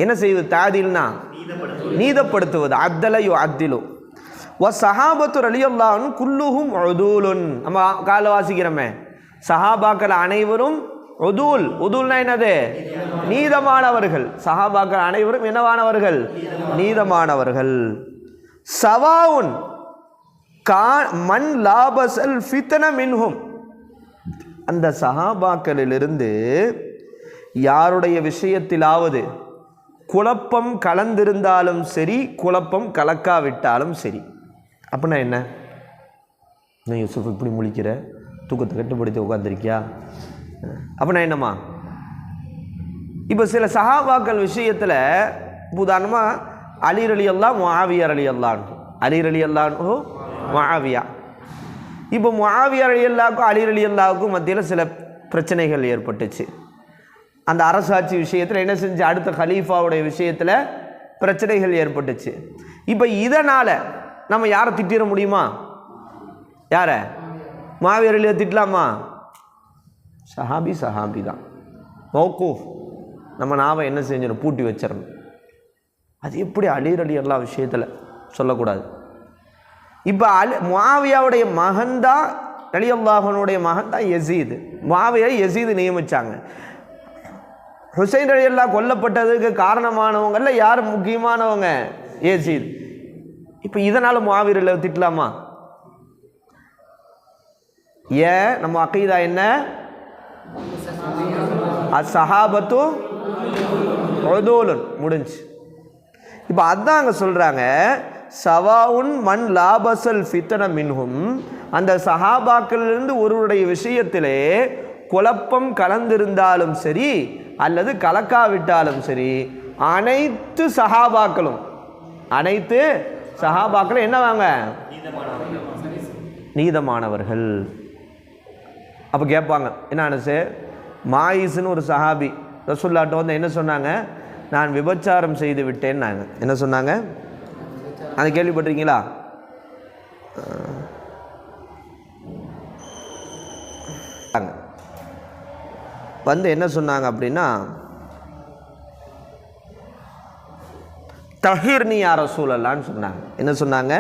என்ன செய்வது? தாதீல்னா நீதப்படுத்துவது. அத்தலையோ அத்திலு வ சஹாபத்து ரலியல்லாஹு குல்லுஹும் உதூலுன். நம்ம கால வாசிக்கிறோமே, சஹாபாக்கள் அனைவரும் உதூல். உதூல்னா என்னது? நீதமானவர்கள். சஹாபாக்கள் அனைவரும் என்னவானவர்கள்? நீதமானவர்கள். சவாவுன் மன் லாபசல் ஃபித்ன மின்ஹும், அந்த சஹாபாக்களிலிருந்து யாருடைய விஷயத்திலாவது குழப்பம் கலந்திருந்தாலும் சரி, குழப்பம் கலக்காவிட்டாலும் சரி. அப்படின்னா என்ன? நான் யூசுப் இப்படி முழிக்கிற, தூக்கத்தை கட்டுப்படுத்தி உட்காந்துருக்கியா? அப்படின்னா என்னம்மா? இப்போ சில சஹாபாக்கள் விஷயத்தில் உதாரணமாக அலி ரலியல்லாஹு முஆவியா ரலியல்லாஹு, அலி ரலியல்லாஹு முஆவியா. இப்போ முஆவியா ரலியல்லாஹுக்கும் அலி ரலியல்லாஹுக்கும் மத்தியில் சில பிரச்சனைகள் ஏற்பட்டுச்சு. அந்த அரசாட்சி விஷயத்தில் என்ன செஞ்சு, அடுத்த ஹலீஃபாவுடைய விஷயத்தில் பிரச்சனைகள் ஏற்பட்டுச்சு. இப்போ இதனால் நம்ம யாரை திட்டிட முடியுமா? யாரை? முஆவியா ரலியல்லாஹு திட்டலாமா? சஹாபி சஹாபி தான். மௌகூஃப். நம்ம நாவை என்ன செஞ்சிடணும்? பூட்டி வச்சிடணும். அது எப்படி அலி ரலியல்லாஹு விஷயத்தில் சொல்லக்கூடாது? இப்போ முஆவியாவுடைய மகன்தான், ரலியல்லாஹுனுடைய மகன் தான் யசீது. முஆவியா யசீது நியமித்தாங்க. ஹுசைன் ரலியல்லாஹு கொல்லப்பட்டதுக்கு காரணமானவங்களில் யார் முக்கியமானவங்க? யசீத். இப்போ இதனால் முஆவியா ரலியல்லாஹு திட்டலாமா? ஏன்? நம்ம அகீதா என்ன? அஸ்ஸஹாபத்து உதூலுன். முடிஞ்சு. இப்போ அதான் அங்கே சொல்கிறாங்க, சவாவுன் மன் லாபசல் ஃபித்ன மின்ஹும், அந்த சஹாபாக்களிலிருந்து ஒருவருடைய விஷயத்திலே குழப்பம் கலந்திருந்தாலும் சரி அல்லது கலக்காவிட்டாலும் சரி, அனைத்து சஹாபாக்களும் என்னவாங்க? நீதமானவர்கள். அப்போ கேட்பாங்க, என்ன அனசு, மாயிஸ்னு ஒரு சஹாபி ரசூலுல்லாஹ்ட்ட வந்து என்ன சொன்னாங்க? நான் விபச்சாரம் செய்து விட்டேன். நாங்கள் என்ன சொன்னாங்க? அதை கேள்விப்பட்டிருக்கீங்களா? வந்து என்ன சொன்னாங்க அப்படின்னா, தஹீர்னி யா ரசூலல்லாஹ்னு சொன்னாங்க. என்ன சொன்னாங்க?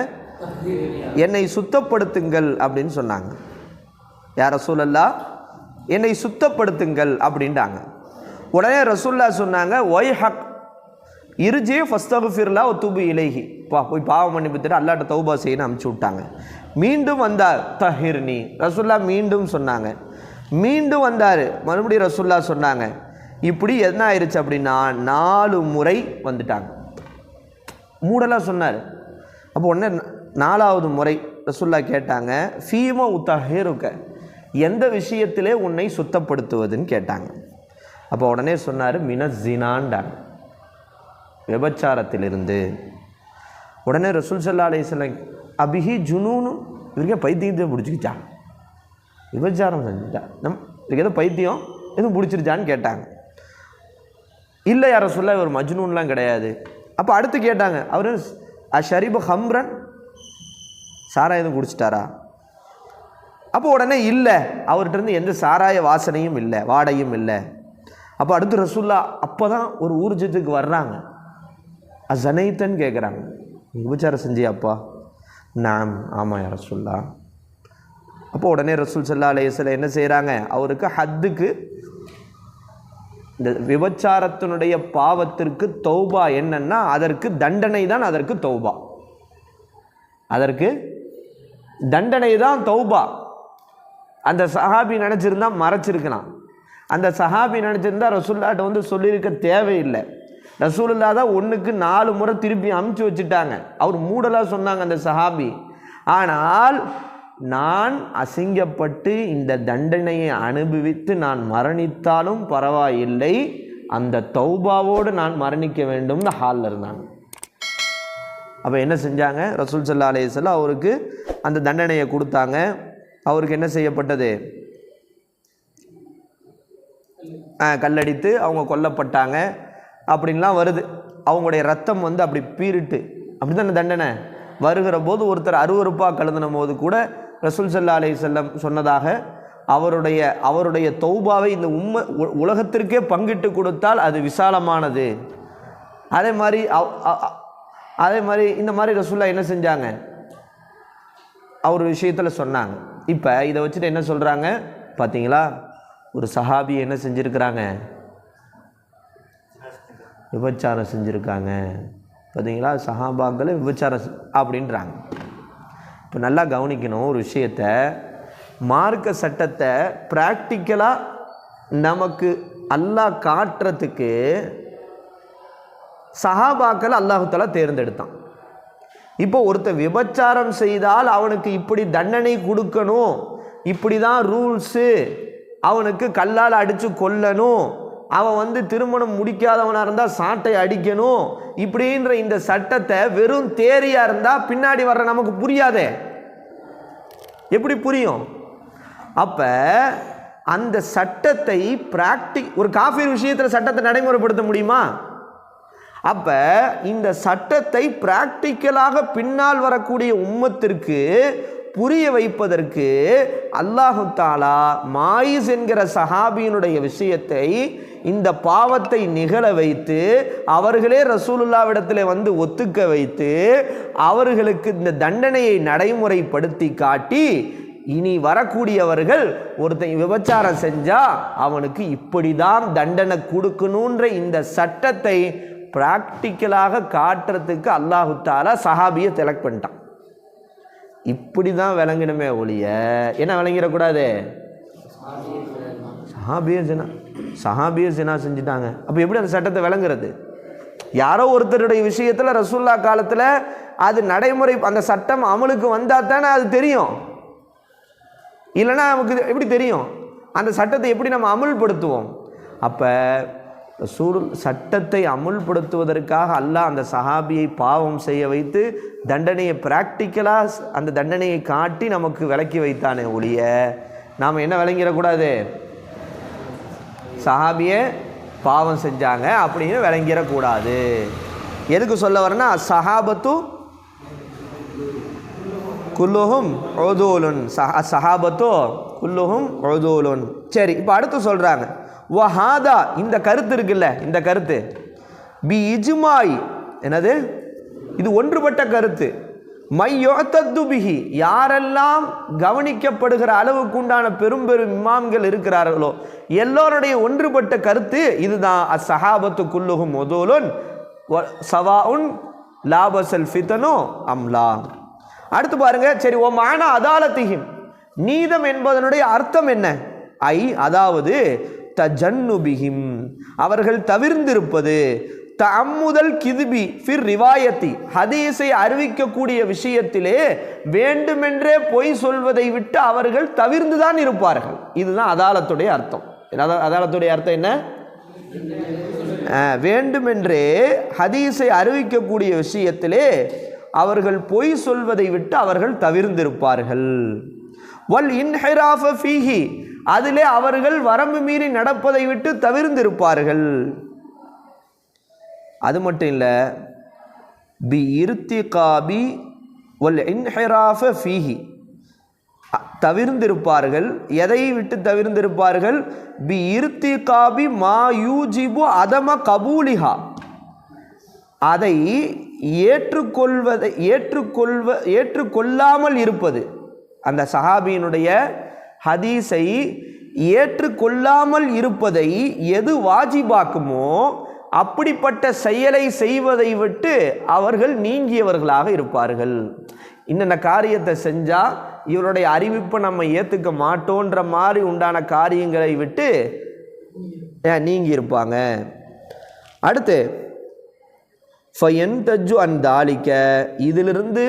என்னை சுத்தப்படுத்துங்கள் அப்படின்னு சொன்னாங்க. யா ரசூலல்லாஹ், என்னை சுத்தப்படுத்துங்கள் அப்படின்ட்டாங்க. உடனே ரசூலுல்லாஹ் சொன்னாங்க, ஒய் ஹக் இருஜி ஃபஸ்தக்ஃபிர்லா வ தூபு இலைஹி, போய் பாவம் மன்னிப்புட்டு அல்லாஹ்ட்ட தௌபா செய்யன்னு அனுப்பிச்சி விட்டாங்க. மீண்டும் வந்தார், தஹீர்னி. ரசூலுல்லாஹ் மீண்டும் சொன்னாங்க. மீண்டும் வந்தார், மறுபடியும் ரசூலுல்லாஹ் சொன்னாங்க. இப்படி என்ன ஆயிடுச்சு அப்படின்னா 4 முறை வந்துட்டாங்க. மூடலாக சொன்னார். அப்போ உடனே 4வது முறை ரசூலுல்லாஹ் கேட்டாங்க, ஃபீமா உத்தஹிருக்க, எந்த விஷயத்திலே உன்னை சுத்தப்படுத்துவதுன்னு கேட்டாங்க. அப்போ உடனே சொன்னார், மினஸ்ஸினான்டாங்க, விபச்சாரத்திலிருந்து. உடனே ரசூல் ஸல்லல்லாஹு அலைஹி வஸல்லம், அபிஹி ஜுனூனு, இவருக்கே பைத்தியத்தை பிடிச்சிக்கிச்சா? விபச்சாரம் செஞ்சுட்டா, இதுக்கு எதோ பைத்தியம் எதுவும் பிடிச்சிருச்சான்னு கேட்டாங்க. இல்லை யார சொல்ல, இவர் மஜ்னூன்லாம் கிடையாது. அப்போ அடுத்து கேட்டாங்க, அவர் அஷரிபு ஹம்ரன், சாராயம் எதுவும் குடிச்சிட்டாரா? அப்போ உடனே இல்லை, அவர்கிட்ட இருந்து எந்த சாராய வாசனையும் இல்லை, வாடையும் இல்லை. அப்போ அடுத்து ரசூல்லா அப்போ தான் ஒரு ஊர்ஜத்துக்கு வர்றாங்க. அசனைத்தன்னு கேட்குறாங்க, விபச்சாரம் செஞ்சியாப்பா? நாம் ஆமாம் யா ரசூல்லா. அப்போ உடனே ரசூல் ஸல்லல்லாஹு அலைஹி வஸல்லம் என்ன செய்கிறாங்க, அவருக்கு ஹத்துக்கு இந்த விபச்சாரத்தினுடைய பாவத்திற்கு தௌபா என்னன்னா அதற்கு தண்டனை தான், அதற்கு தௌபா, அதற்கு தண்டனை தான் தௌபா. அந்த சஹாபி நினச்சிருந்தா மறைச்சிருக்கலாம், அந்த சஹாபி நினச்சிருந்தா ரசூலுல்லாஹ்ட்ட வந்து சொல்லியிருக்க தேவையில்லை. ரசூலுல்லாஹ் தான் 1க்கு 4 முறை திருப்பி அமுச்சு வச்சுட்டாங்க. அவர் மூடலாக சொன்னாங்க அந்த சஹாபி. ஆனால் நான் அசிங்கப்பட்டு இந்த தண்டனையை அனுபவித்து நான் மரணித்தாலும் பரவாயில்லை, அந்த தௌபாவோடு நான் மரணிக்க வேண்டும்னு ஹாலில் இருந்தாங்க. அப்போ என்ன செஞ்சாங்க, ரசூல் ஸல்லல்லாஹு அலைஹி வஸல்லம் அவருக்கு அந்த தண்டனையை கொடுத்தாங்க. அவருக்கு என்ன செய்யப்பட்டது, கல்லடித்து அவங்க கொல்லப்பட்டாங்க அப்படின்லாம் வருது. அவங்களுடைய ரத்தம் வந்து அப்படி பீரிட்டு அப்படி தானே தண்டனை வருகிற போது ஒருத்தர் அருவருப்பாக கலந்துன போது கூட ரசூல் ஸல்லல்லாஹு அலைஹி வஸல்லம் சொன்னதாக அவருடைய தௌபாவை இந்த உலகத்திற்கே பங்கிட்டு கொடுத்தால் அது விசாலமானது. அதே மாதிரி இந்த மாதிரி ரசூலுல்லாஹ் என்ன செஞ்சாங்க, அவர் விஷயத்தில் சொன்னாங்க. இப்போ இதை வச்சுட்டு என்ன சொல்கிறாங்க பார்த்தீங்களா, ஒரு சஹாபி என்ன செஞ்சுருக்கிறாங்க, விபச்சாரம் செஞ்சுருக்காங்க பார்த்தீங்களா, சஹாபாக்களை விபச்சாரம் அப்படின்றாங்க. இப்போ நல்லா கவனிக்கணும் ஒரு விஷயத்தை, மார்க்க சட்டத்தை ப்ராக்டிக்கலாக நமக்கு அல்லாஹ் காட்டுறதுக்கு சஹாபாக்களை அல்லாஹ் தஆலா தேர்ந்தெடுத்தான். இப்போ ஒருத்தர் விபச்சாரம் செய்தால் அவனுக்கு இப்படி தண்டனை கொடுக்கணும், இப்படி தான் ரூல்ஸு, அவனுக்கு கல்லால் அடித்து கொல்லணும், அவன் வந்து திருமணம் முடிக்காதவனாக இருந்தால் சாட்டை அடிக்கணும், இப்படின்ற இந்த சட்டத்தை வெறும் தேரியாக இருந்தால் பின்னாடி வர்ற நமக்கு புரியாதே, எப்படி புரியும்? அப்போ அந்த சட்டத்தை ஒரு காஃபிர் விஷயத்தில் சட்டத்தை நடைமுறைப்படுத்த முடியுமா? அப்போ இந்த சட்டத்தை பிராக்டிக்கலாக பின்னால் வரக்கூடிய உம்மத்திற்கு புரிய வைப்பதற்கு அல்லாஹு தஆலா மாயிஸ் என்கிற சஹாபியினுடைய விஷயத்தை, இந்த பாவத்தை நிகழ வைத்து அவர்களே ரசூலுல்லாஹ்விடத்தில் வந்து ஒத்துக்க வைத்து அவர்களுக்கு இந்த தண்டனையை நடைமுறைப்படுத்தி காட்டி, இனி வரக்கூடியவர்கள் ஒருத்தன் விபச்சாரம் செஞ்சா அவனுக்கு இப்படிதான் தண்டனை கொடுக்கணுன்ற இந்த சட்டத்தை பிராக்டிக்கலாக காட்டுறதுக்கு அல்லாஹு தஆலா சஹாபியை செலக்ட் பண்ணிட்டான். இப்படி தான் விளங்கணுமே ஒழிய என்ன விளங்கிடக்கூடாது, சஹாபியை ஜினா செஞ்சுட்டாங்க. அப்போ எப்படி அந்த சட்டத்தை விளங்குறது? யாரோ ஒருத்தருடைய விஷயத்தில் ரசூலுல்லாஹ் காலத்தில் அது நடைமுறை, அந்த சட்டம் அமலுக்கு வந்தால் தானே அது தெரியும், இல்லைன்னா நமக்கு எப்படி தெரியும்? அந்த சட்டத்தை எப்படி நம்ம அமுல்படுத்துவோம்? அப்போ சட்டத்தை அமுல்படுத்துவதற்காக அல்லாஹ் அந்த சஹாபியை பாவம் செய்ய வைத்து தண்டனையை பிராக்டிக்கலாக அந்த தண்டனையை காட்டி நமக்கு விளக்கி வைத்தானே ஒழிய நாம் என்ன விளங்கிடக்கூடாது, சஹாபியை பாவம் செஞ்சாங்க அப்படின்னு விளங்கிடக்கூடாது. எதுக்கு சொல்ல வரேன்னா, சஹாபத்து குல்லுஹும் உதூலுன், சஹாபத்து குல்லுஹும் உதூலுன். சரி, இப்போ அடுத்து சொல்கிறாங்க, வஹாதா இந்த கருத்து இருக்குல்ல, இந்த கருத்து பி இஜ்மாய், என்னது இது ஒன்றுபட்ட கருத்து, மையொத்தத்து பிஹி யாரெல்லாம் கவனிக்கப்படுகிற அளவுக்கு உண்டான பெரும் பெரும் இமாம்கள் இருக்கிறார்களோ எல்லோருடைய ஒன்றுபட்ட கருத்து இதுதான், அஸ்ஸஹாபத்து குல்லுஹும் உதூலுன் சவாஉன் லாபஸல் ஃபித்னு அம்லா. அடுத்து பாருங்க, சரி, ஓ மானா அதாலத்திஹிம் நீதம் என்பதனுடைய அர்த்தம் என்ன? அதாவது தஜன்னுபிஹிம் அவர்கள் தவிர்ந்திருப்பது, தஅம்முதல் கிதுபி ஃபிர் ரிவாயத்தி ஹதீஸை அறிவிக்கக்கூடிய விஷயத்திலே வேண்டுமென்றே பொய் சொல்வதை விட்டு அவர்கள் தவிர்ந்துதான் இருப்பார்கள். இதுதான் அதாலத்துடைய அர்த்தம். அதாலத்துடைய அர்த்தம் என்ன? வேண்டுமென்றே ஹதீஸை அறிவிக்கக்கூடிய விஷயத்திலே அவர்கள் பொய் சொல்வதை விட்டு அவர்கள் தவிர்ந்திருப்பார்கள். வல் இன்ஹிராஃப ஃபீஹி அதிலே அவர்கள் வரம்பு மீறி நடப்பதை விட்டு தவிர்ந்திருப்பார்கள். அது மட்டும் இல்லை, பி இர்திகாபி வல் இன்ஹிராஃப ஃபீஹி, தவிர்ந்திருப்பார்கள். எதை விட்டு தவிர்ந்திருப்பார்கள்? பி இர்திகாபி மா யூஜிபு அதம கபூலிஹா, அதை ஏற்றுக்கொள்ளாமல் இருப்பது. அந்த சஹாபியினுடைய ஹதீஸை ஏற்றுக்கொள்ளாமல் இருப்பதை எது வாஜிபாக்குமோ அப்படிப்பட்ட செயலை செய்வதை விட்டு அவர்கள் நீங்கியவர்களாக இருப்பார்கள். இன்னென்ன காரியத்தை செஞ்சால் இவருடைய அறிவிப்பை நம்ம ஏற்றுக்க மாட்டோன்ற மாதிரி உண்டான காரியங்களை விட்டு நீங்கி இருப்பாங்க. அடுத்து ஃபயன்தஜு அன் தாலிக்க, இதிலிருந்து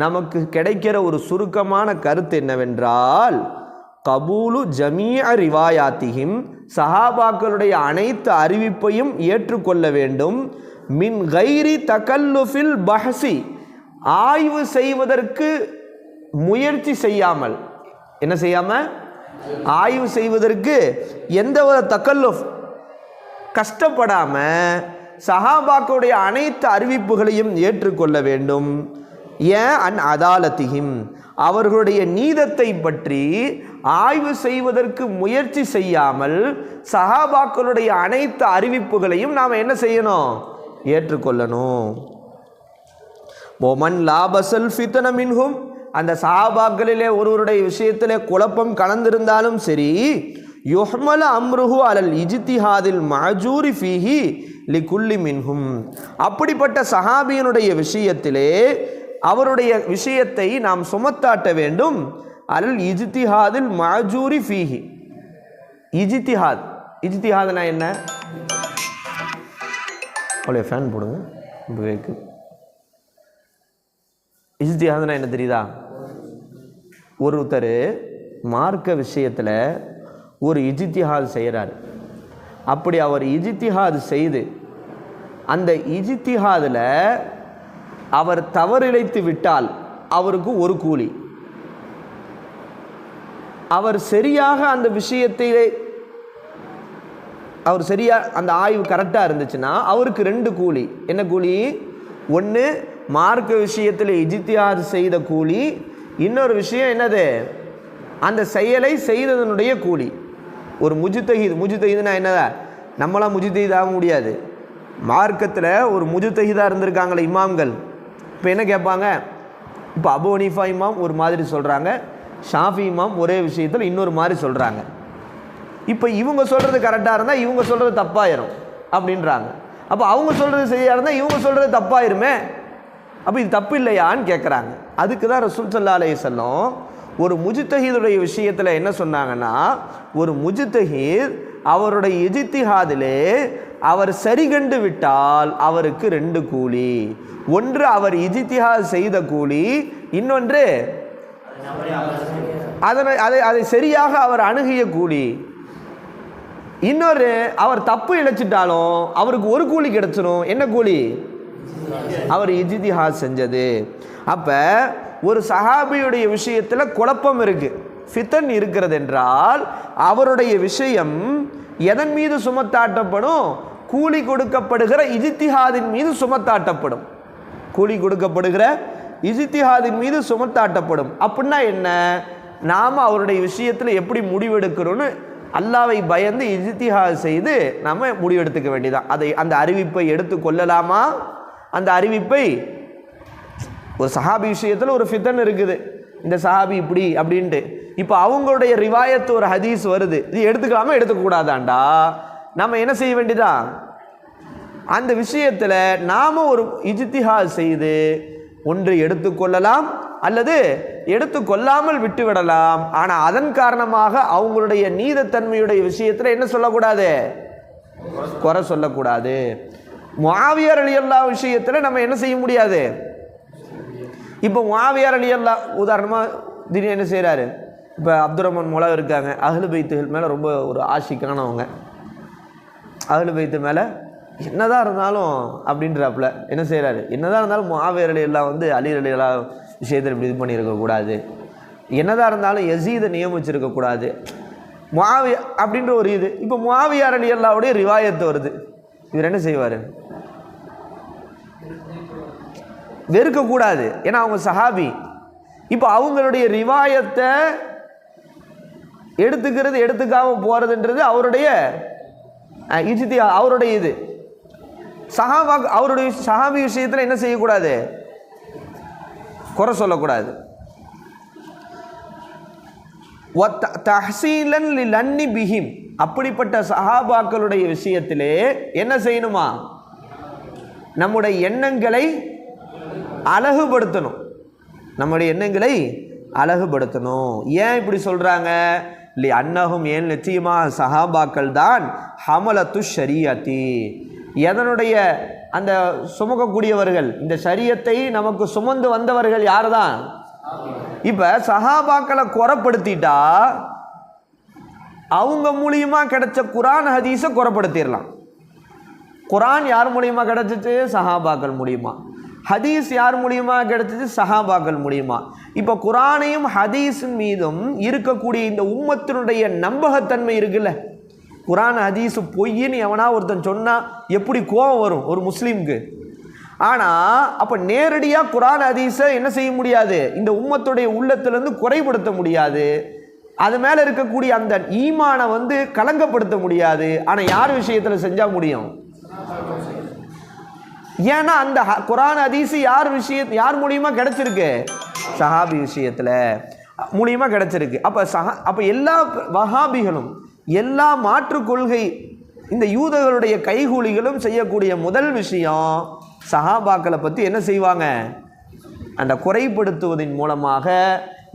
நமக்கு கிடைக்கிற ஒரு சுருக்கமான கருத்து என்னவென்றால், கபூலு ஜமீஅ ரிவாயாத்திஹிம், சஹாபாக்களுடைய அனைத்து அறிவிப்பையும் ஏற்றுக்கொள்ள வேண்டும். மின் கைரி தகல்லுஃபில் பஹசி, ஆய்வு செய்வதற்கு முயற்சி செய்யாமல், என்ன செய்யாமல், ஆய்வு செய்வதற்கு எந்த ஒரு தகல்லுஃப், கஷ்டப்படாமல் சஹாபாக்களுடைய அனைத்து அறிவிப்புகளையும் ஏற்றுக்கொள்ள வேண்டும். ஏன்? அன் அதாலத்திஹிம், அவர்களுடைய நீதத்தை பற்றி ஆய்வு செய்வதற்கு முயற்சி செய்யாமல் சஹாபாக்களுடைய அனைத்து அறிவிப்புகளையும் நாம் என்ன செய்யணும்? ஏற்றுக்கொள்ளணும். ஒமன் லாபசல் ஃபித்ன மின்ஹும், அந்த சஹாபாக்களிலே ஒருவருடைய விஷயத்திலே குழப்பம் கலந்திருந்தாலும் சரி, யுஹ்மல அம்ருஹு அலல் இஜ்திஹாதில் மஜூரி ஃபீஹி லிகுல்லி மின்ஹும், அப்படிப்பட்ட சஹாபியினுடைய விஷயத்திலே அவருடைய விஷயத்தை நாம் சுமத்தாட்ட வேண்டும். அல் இஜ்திஹாதில் மஜூரி ஃபீஹி, இஜ்திஹாத், இஜ்திஹாத்னா என்ன? அவ்வளோ ஃபேன் போடுங்க. இஜ்திஹாத்னா என்ன தெரியுதா? ஒருத்தர் மார்க்க விஷயத்தில் ஒரு இஜ்திஹாத் செய்கிறார். அப்படி அவர் இஜ்திஹாத் செய்து அந்த இஜ்திஹாதில் அவர் தவறிழைத்து விட்டால் அவருக்கு ஒரு கூலி, அவர் சரியாக அந்த விஷயத்திலே அவர் சரியாக அந்த ஆய்வு கரெக்டாக இருந்துச்சுன்னா அவருக்கு 2 கூலி. என்ன கூலி? ஒன்று மார்க்க விஷயத்தில் இஜ்திஹாத் செய்த கூலி, இன்னொரு விஷயம் என்னது? அந்த செயலை செய்ததனுடைய கூலி. ஒரு முஜ்தஹித்னா என்னதா? நம்மளாம் முஜ்தஹித் ஆக முடியாது. மார்க்கத்தில் ஒரு முஜ்தஹிதாக இருந்திருக்காங்களே இமாம்கள், இப்போ என்ன கேட்பாங்க? இப்போ அபு ஹனீஃபா இமாம் ஒரு மாதிரி சொல்கிறாங்க, ஷாஃபி இமாம் ஒரே விஷயத்தில் இன்னொரு மாதிரி சொல்கிறாங்க. இப்போ இவங்க சொல்கிறது கரெக்டாக இருந்தால் இவங்க சொல்கிறது தப்பாயிரும் அப்படின்றாங்க. அப்போ அவங்க சொல்கிறது சரியாக இருந்தால் இவங்க சொல்கிறது தப்பாயிருமே, அப்போ இது தப்பு இல்லையான்னு கேட்குறாங்க. அதுக்கு தான் ரசூல் ஸல்லல்லாஹு அலைஹி வஸல்லம் ஒரு முஜ்தஹிதுடைய விஷயத்தில் என்ன சொன்னாங்கன்னா, ஒரு முஜ்தஹித் அவருடைய இஜ்திஹாதிலே அவர் சரி கண்டு விட்டால் அவருக்கு 2 கூலி. ஒன்று அவர் இஜ்திஹாத் செய்த கூலி, இன்னொன்று அதை சரியாக அவர் அணுகிய கூலி. இன்னொரு அவர் தப்பு இழைச்சிட்டாலும் அவருக்கு ஒரு கூலி கிடைச்சிடும். என்ன கூலி? அவர் இஜ்திஹாத் செஞ்சது. அப்போ ஒரு சஹாபியுடைய விஷயத்தில் குழப்பம் இருக்கு, ஃபித்ன் இருக்கிறது என்றால் அவருடைய விஷயம் எதன் மீது சுமத்தாட்டப்படும்? கூலி கொடுக்கப்படுகிற இஜ்திஹாதின் மீது சுமத்தாட்டப்படும். கூலி கொடுக்கப்படுகிற இஜ்திஹாதின் மீது சுமத்தாட்டப்படும். அப்படின்னா என்ன? நாம் அவருடைய விஷயத்தில் எப்படி முடிவெடுக்கிறோன்னு அல்லாவை பயந்து இஜ்திஹாத் செய்து நாம் முடிவெடுத்துக்க வேண்டியதான். அந்த அறிவிப்பை எடுத்து கொள்ளலாமா? அந்த அறிவிப்பை ஒரு சஹாபி விஷயத்தில் ஒரு ஃபித்ன் இருக்குது, இந்த சஹாபி இப்படி அப்படின்ட்டு, இப்போ அவங்களுடைய ரிவாயத்து ஒரு ஹதீஸ் வருது, இது எடுத்துக்கலாமா எடுத்துக்கூடாதாண்டா? நம்ம என்ன செய்ய வேண்டியதா? அந்த விஷயத்தில் நாம் ஒரு இஜ்திஹாத் செய்து ஒன்று எடுத்துக்கொள்ளலாம் அல்லது எடுத்துக்கொள்ளாமல் விட்டுவிடலாம். ஆனால் அதன் காரணமாக அவங்களுடைய நீதத்தன்மையுடைய விஷயத்தில் என்ன சொல்லக்கூடாது? குறை சொல்லக்கூடாது. முஆவியா ரலியல்லாஹு விஷயத்தில் நம்ம என்ன செய்ய முடியாது? இப்போ முஆவியா ரலியல்லாஹு உதாரணமாக திடீர்னு என்ன செய்கிறாரு? இப்போ அப்துர் ரஹ்மான் மௌலா இருக்காங்க, அஹ்லு பைத்துகள் மேலே ரொம்ப ஒரு ஆஷிக்கானவங்க, அஹ்லு பைத்து மேலே என்னதான் இருந்தாலும் அப்படின்றாப்புல என்ன செய்கிறாரு? என்னதான் இருந்தாலும் முஆவியா ரலியல்லாஹு வந்து அலி ரலியல்லாஹு விஷயத்தில் இப்படி இது பண்ணியிருக்கக்கூடாது, என்னதான் இருந்தாலும் யஸீதை நியமிச்சிருக்கக்கூடாது, முஆவியா அப்படின்ற ஒரு இது. இப்போ முஆவியா ரலியல்லாஹுடைய ரிவாயத்து வருது, இவர் என்ன செய்வார்? வெறுக்கக்கூடாது, ஏன்னா அவங்க சஹாபி. இப்போ அவங்களுடைய ரிவாயத்தை எடுத்துக்கிறது எடுத்துக்காம போகிறதுன்றது அவருடைய அவருடைய இது. அவருடைய சஹாபி விஷயத்தில் என்ன செய்யக்கூடாது, குறை சொல்லக்கூடாது. தஹ்சீலன் லிலன்னி பிஹிம், அப்படிப்பட்ட சஹாபாக்களுடைய விஷயத்திலே என்ன செய்யணுமா, நம்முடைய எண்ணங்களை அழகுபடுத்தணும், நம்முடைய எண்ணங்களை அழகுபடுத்தணும். ஏன் இப்படி சொல்றாங்க, லி அன்னஹும், ஏன் நிச்சயமாக சஹாபாக்கள் தான் ஹமலத்து ஷரியத்தி, எதனுடைய அந்த சுமக்கக்கூடியவர்கள், இந்த ஷரியத்தை நமக்கு சுமந்து வந்தவர்கள் யார் தான். இப்போ சஹாபாக்களை குறைப்படுத்திட்டா அவங்க மூலியமா கிடைச்ச குரான் ஹதீஸை குறைப்படுத்திடலாம். குரான் யார் மூலியமா கிடைச்சிச்சு, சஹாபாக்கள் மூலியமா. ஹதீஸ் யார் மூலியமா கிடைச்சிச்சு, சஹாபாக்கள் மூலியமா. இப்போ குரானையும் ஹதீஸின் மீதும் இருக்கக்கூடிய இந்த உம்மத்தினுடைய நம்பகத்தன்மை இருக்குல்ல, குரான் ஹதீஸ் பொய்ன்னு எவனா ஒருத்தன் சொன்னால் எப்படி கோபம் வரும் ஒரு முஸ்லீமுக்கு. ஆனால் அப்போ நேரடியாக குரான் ஹதீஸை என்ன செய்ய முடியாது, இந்த உம்மத்துடைய உள்ளத்திலேருந்து குறைபடுத்த முடியாது, அது மேலே இருக்கக்கூடிய அந்த ஈமானை கலங்கப்படுத்த முடியாது. ஆனால் யார் விஷயத்தில் செஞ்சால் முடியும், ஏன்னா அந்த குரான் ஹதீஸ் யார் மூலியமா கிடைச்சிருக்கு, சஹாபி விஷயத்தில் மூலியமா கிடைச்சிருக்கு. அப்போ எல்லா வஹாபிகளும் எல்லா மாற்று கொள்கை இந்த யூதர்களுடைய கைகூலிகளும் செய்யக்கூடிய முதல் விஷயம், சஹாபாக்களை பற்றி என்ன செய்வாங்க, அந்த குறைப்படுத்துவதன் மூலமாக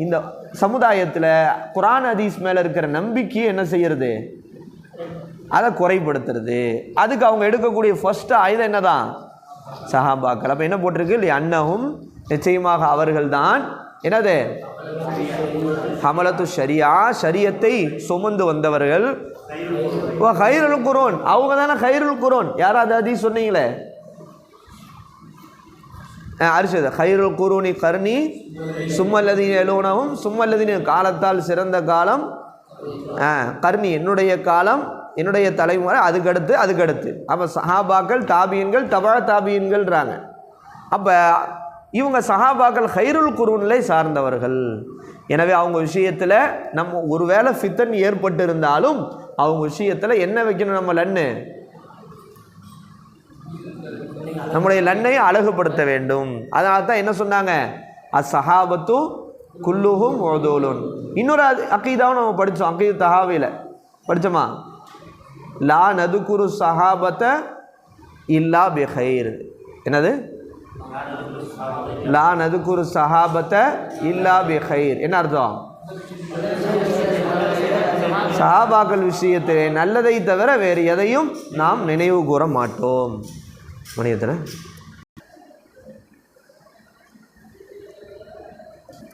இந்த சமுதாயத்தில் குரான் ஹதீஸ் மேலே இருக்கிற நம்பிக்கையை என்ன செய்யறது, அதை குறைப்படுத்துறது. அதுக்கு அவங்க எடுக்கக்கூடிய ஃபர்ஸ்ட் ஆயுதம் என்னதான், சஹாபாக்கள். அப்போ என்ன போட்டிருக்கு, அன்னஹும், நிச்சயமாக அவர்கள் தான் என்னது, ஹமலத்து ஷரியா, ஷரியத்தை சுமந்து வந்தவர்கள். கைருல் குரோன், அவங்க தானே கைருல் குரோன். யாராவது ஹதீஸ் சொன்னீங்களே, அரிசது கைருல் குரூனி கர்ணி சும்மல்லதீன எலூனவும், சும்மல்லதீன காலத்தால் சிறந்த காலம் கர்ணி, என்னுடைய காலம், என்னுடைய தலைமுறை, அதுக்கடுத்து. அப்போ சஹாபாக்கள், தாபியன்கள், தபா தாபியன்கள்ன்றாங்க. அப்போ இவங்க சஹாபாக்கள் கைருல் குரூனிலே சார்ந்தவர்கள். எனவே அவங்க விஷயத்தில் நம்ம ஒருவேளை ஃபித்தன் ஏற்பட்டு இருந்தாலும் அவங்க விஷயத்தில் என்ன வைக்கணும், நம்ம லன்னு, நம்முடைய லன்னை அழகுபடுத்த வேண்டும். அதனால தான் என்ன சொன்னாங்க, அஸ்ஸஹாபத்து குல்லுஹும் உதூலுன். இன்னொரு அக்கீதாவும் நம்ம படித்தோம், அக்கீது தஹாவியில் படித்தோமா, லா நதுகுரு சஹாபத்த இல்லா பிஹைர். என்னது, லா நதுகுரு சஹாபத்த இல்லா பிஹைர். என்ன அர்த்தம், சஹாபாக்கள் விஷயத்திலே நல்லதை தவிர வேறு எதையும் நாம் நினைவு கூற மாட்டோம். மணியத்தில்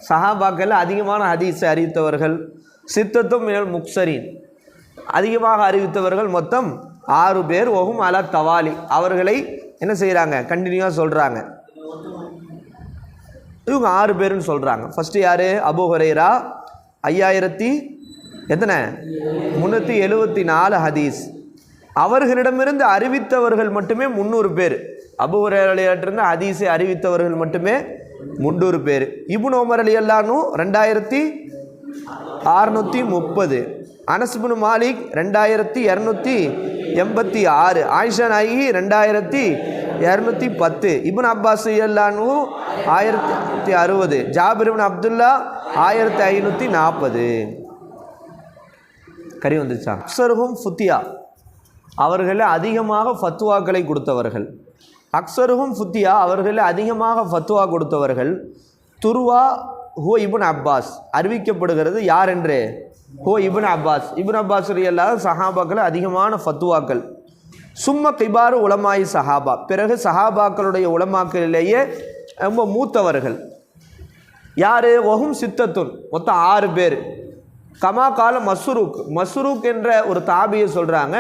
சஹாபாக்கள் அதிகமான ஹதீஸை அறிவித்தவர்கள், சித்தத்தும் மினல் முக்ஸரீன், அதிகமாக அறிவித்தவர்கள் மொத்தம் 6 பேர். ஒஹும் அலா தவாலி, அவர்களை என்ன செய்கிறாங்க, கண்டினியூவாக சொல்கிறாங்க. இவங்க 6 பேருன்னு சொல்கிறாங்க. ஃபஸ்ட்டு யார், அபூ ஹுரைரா 5374 ஹதீஸ். அவர்களிடமிருந்து அறிவித்தவர்கள் மட்டுமே 300 பேர். அபூ ஹுரைராவிலிருந்து ஹதீஸை அறிவித்தவர்கள் மட்டுமே 300 பேர். இப்னு உமர் ரலியல்லாஹு 2630, அனஸ் இப்னு மாலிக் 2286, ஆயிஷா நாயகி 2210, இப்னு அப்பாஸ் ரலியல்லாஹு 1060, ஜாபிர் இப்னு அப்துல்லா 1540. கறி வந்துச்சா. அக்ஸருஹும் ஃபுத்தியா, அவர்கள் அதிகமாக ஃபத்வாக்களை கொடுத்தவர்கள். அக்ஸருஹும் ஃபுத்தியா, அவர்கள் அதிகமாக ஃபத்வா கொடுத்தவர்கள். துர்வா ஹோ இப்னு அப்பாஸ், அறிவிக்கப்படுகிறது யார் என்று, ஹோ இப்னு அப்பாஸ். இப்னு அப்பாஸ் ரலியல்லாஹு சஹாபாக்கள் அதிகமான ஃபத்வாக்கள். சும்ம கிபாரு உலமாயி சஹாபா, பிறகு சஹாபாக்களுடைய உலமாக்களிலேயே ரொம்ப மூத்தவர்கள் யார், ஒஹும் சித்தத்துன், மொத்தம் 6 பேர். கமா கால மஸ்ரூக் என்ற ஒரு தாபியை சொல்கிறாங்க,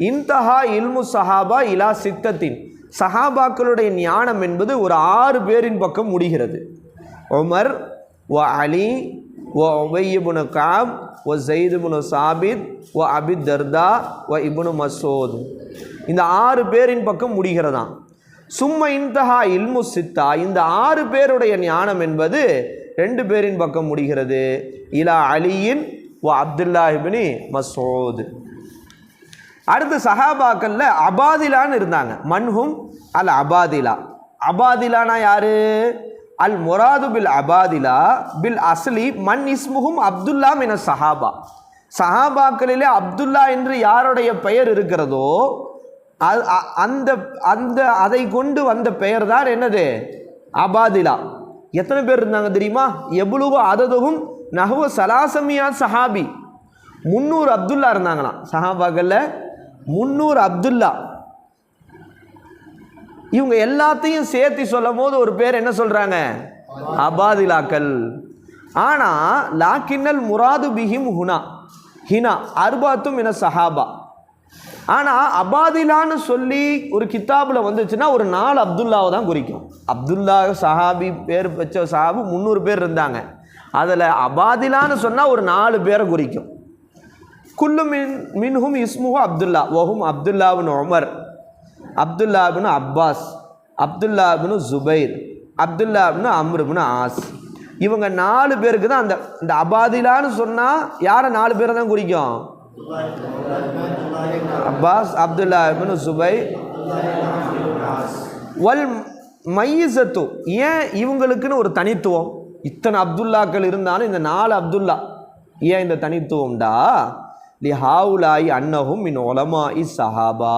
இன்தஹா இல்மு சஹாபா இலா சித்தத்தின், சஹாபாக்களுடைய ஞானம் என்பது ஒரு 6 பேரின் பக்கம் முடிகிறது. உமர் வ அலி வ உபய் இப்னு கஅப் வ ஸைத் இப்னு சாபித் வ அபி தர்தா வ இப்னு மஸ்ஊத், இந்த 6 பேரின் பக்கம் முடிகிறதாம். சும்ம இன்தஹா இல்மு சித்தா, இந்த 6 பேருடைய ஞானம் என்பது 2 பேரின் பக்கம் முடிகிறது. இலா அலியின் வ அப்துல்லாஹ் இப்னு மஸ்ஊத். அடுத்து சஹாபாக்கள்ல அபாதிலான்னு இருந்தாங்க. மன்ஹும் அல் அபாதிலா. அபாதிலானா யாரு? அல் முராது பில் அபாதிலா பில் அஸ்லி மன் இஸ்முஹும் அப்துல்லா மின சஹாபா. சஹாபாக்களிலே அப்துல்லா என்று யாருடைய பெயர் இருக்கிறதோ அந்த அந்த அதை கொண்டு வந்த பெயர் தான் என்னது? அபாதிலா. எத்தனை பேர் இருந்தாங்க தெரியுமா? எவ்வளவு அததுகும் நஹ்வ சலாசமியா சஹாபி. 300 அப்துல்லா இருந்தாங்களாம் சஹாபாக்கள்ல. 300 அப்துல்லா. இவங்க எல்லாத்தையும் சேர்த்து சொல்லும் போது ஒரு பேர் என்ன சொல்றாங்க? அபாதிலாக்கள். ஆனா லாக்கின்னல் முராது பிஹிம் ஹினா அர்பாத்தும் என சஹாபா. ஆனால் அபாதிலான்னு சொல்லி ஒரு கித்தாபில் வந்துச்சுன்னா ஒரு 4 அப்துல்லாவை தான் குறிக்கும். அப்துல்லா சஹாபி பேர் வச்ச சஹாபி 300 பேர் இருந்தாங்க. அதில் அபாதிலான்னு சொன்னால் ஒரு 4 பேரை குறிக்கும். குல்லு மின்ஹும் இஸ்முஹு அப்துல்லா வஹும் அப்துல்லாபின் உமர், அப்துல்லாபின் அப்பாஸ், அப்துல்லாபின் ஜுபைர், அப்துல்லாபின் அம்ருபின் ஆஸ். இவங்க 4 பேருக்கு தான் அந்த அபாதிலான்னு சொன்னால் யாரை 4 பேரை தான் குறிக்கும்? அப்பாஸ், அப்துல்லா இப்னு சுபைர், வல் மையிசத்து. ஏன் இவங்களுக்குன்னு ஒரு தனித்துவம்? இத்தனை அப்துல்லாக்கள் இருந்தாலும் இந்த 4 அப்துல்லா ஏன் இந்த தனித்துவம்டா? லிஹாவுலாய் அன்னஹும் மின் உலமாஇ சஹாபா.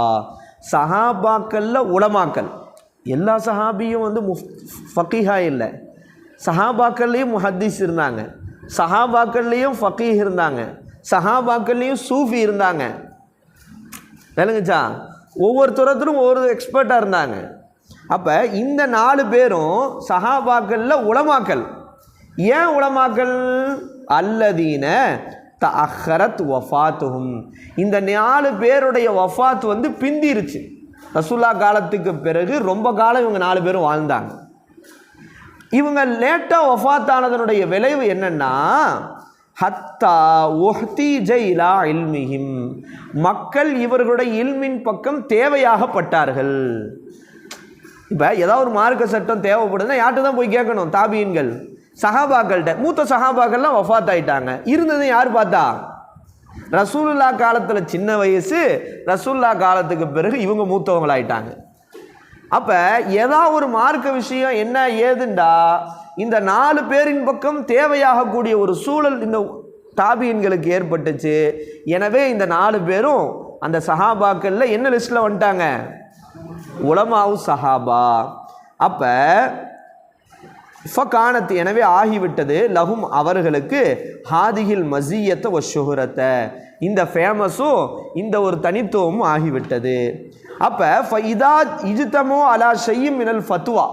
சஹாபாக்கள்ல உலமாக்கள். எல்லா சஹாபியும் ஃபகீஹா இல்லை. சஹாபாக்கள்லேயும் முஹத்திஸ் இருந்தாங்க, சஹாபாக்கள்லேயும் ஃபகீஹ் இருந்தாங்க, சஹாபாக்கள்லேயும் சூஃபி இருந்தாங்க. விளங்குச்சா? ஒவ்வொருத்தரும் ஒவ்வொரு எக்ஸ்பர்ட்டாக இருந்தாங்க. அப்போ இந்த 4 பேரும் சஹாபாக்களில் உலமாக்கல். ஏன் உலமாக்கல்? அல்லதீன தஅக்கரத் வஃபாத்துஹும். இந்த 4 பேருடைய வஃபாத் பிந்திருச்சு. ரசூலுல்லாஹ் காலத்துக்கு பிறகு ரொம்ப காலம் இவங்க 4 பேரும் வாழ்ந்தாங்க. இவங்க லேட்டாக வஃபாத்தானதனுடைய விளைவு என்னன்னா, ஹத்தா உஹ்தீஜ இலா இல்மிஹிம், மக்கள் இவர்களுடைய இல்மின் பக்கம் தேவையாகப்பட்டார்கள். இப்போ ஏதாவது ஒரு மார்க்க சட்டம் தேவைப்படுதுன்னா யார்கிட்ட தான் போய் கேட்கணும்? தாபீன்கள், சஹாபாக்கள்கிட்ட. மூத்த சஹாபாக்கள்லாம் வஃபாத் ஆயிட்டாங்க. இருந்தது யார் பார்த்தா? ரசூலுல்லாஹ் காலத்தில் சின்ன வயசு, ரசூலுல்லாஹ் காலத்துக்கு பிறகு இவங்க மூத்தவங்களாயிட்டாங்க. அப்போ ஏதாவது ஒரு மார்க்க விஷயம் என்ன ஏதுண்டா இந்த 4 பேரின் பக்கம் தேவையாகக்கூடிய ஒரு சூழல் இந்த தாபீன்களுக்கு ஏற்பட்டுச்சு. எனவே இந்த 4 பேரும் அந்த சஹாபாக்கள்ல என்ன லிஸ்ட்ல வந்துட்டாங்க? உலமாவு சஹாபா. அப்போ ஃபகானத், எனவே ஆகிவிட்டது, லஹும் அவர்களுக்கு, ஹாதிகில் மஸியத்த வ ஷுஹரத்தை, இந்த ஃபேமஸும் இந்த ஒரு தனித்துவமும் ஆகிவிட்டது. அப்போ ஃபஇதா இஜ்தமு அலா ஷைஇம் மினல் ஃபத்வா,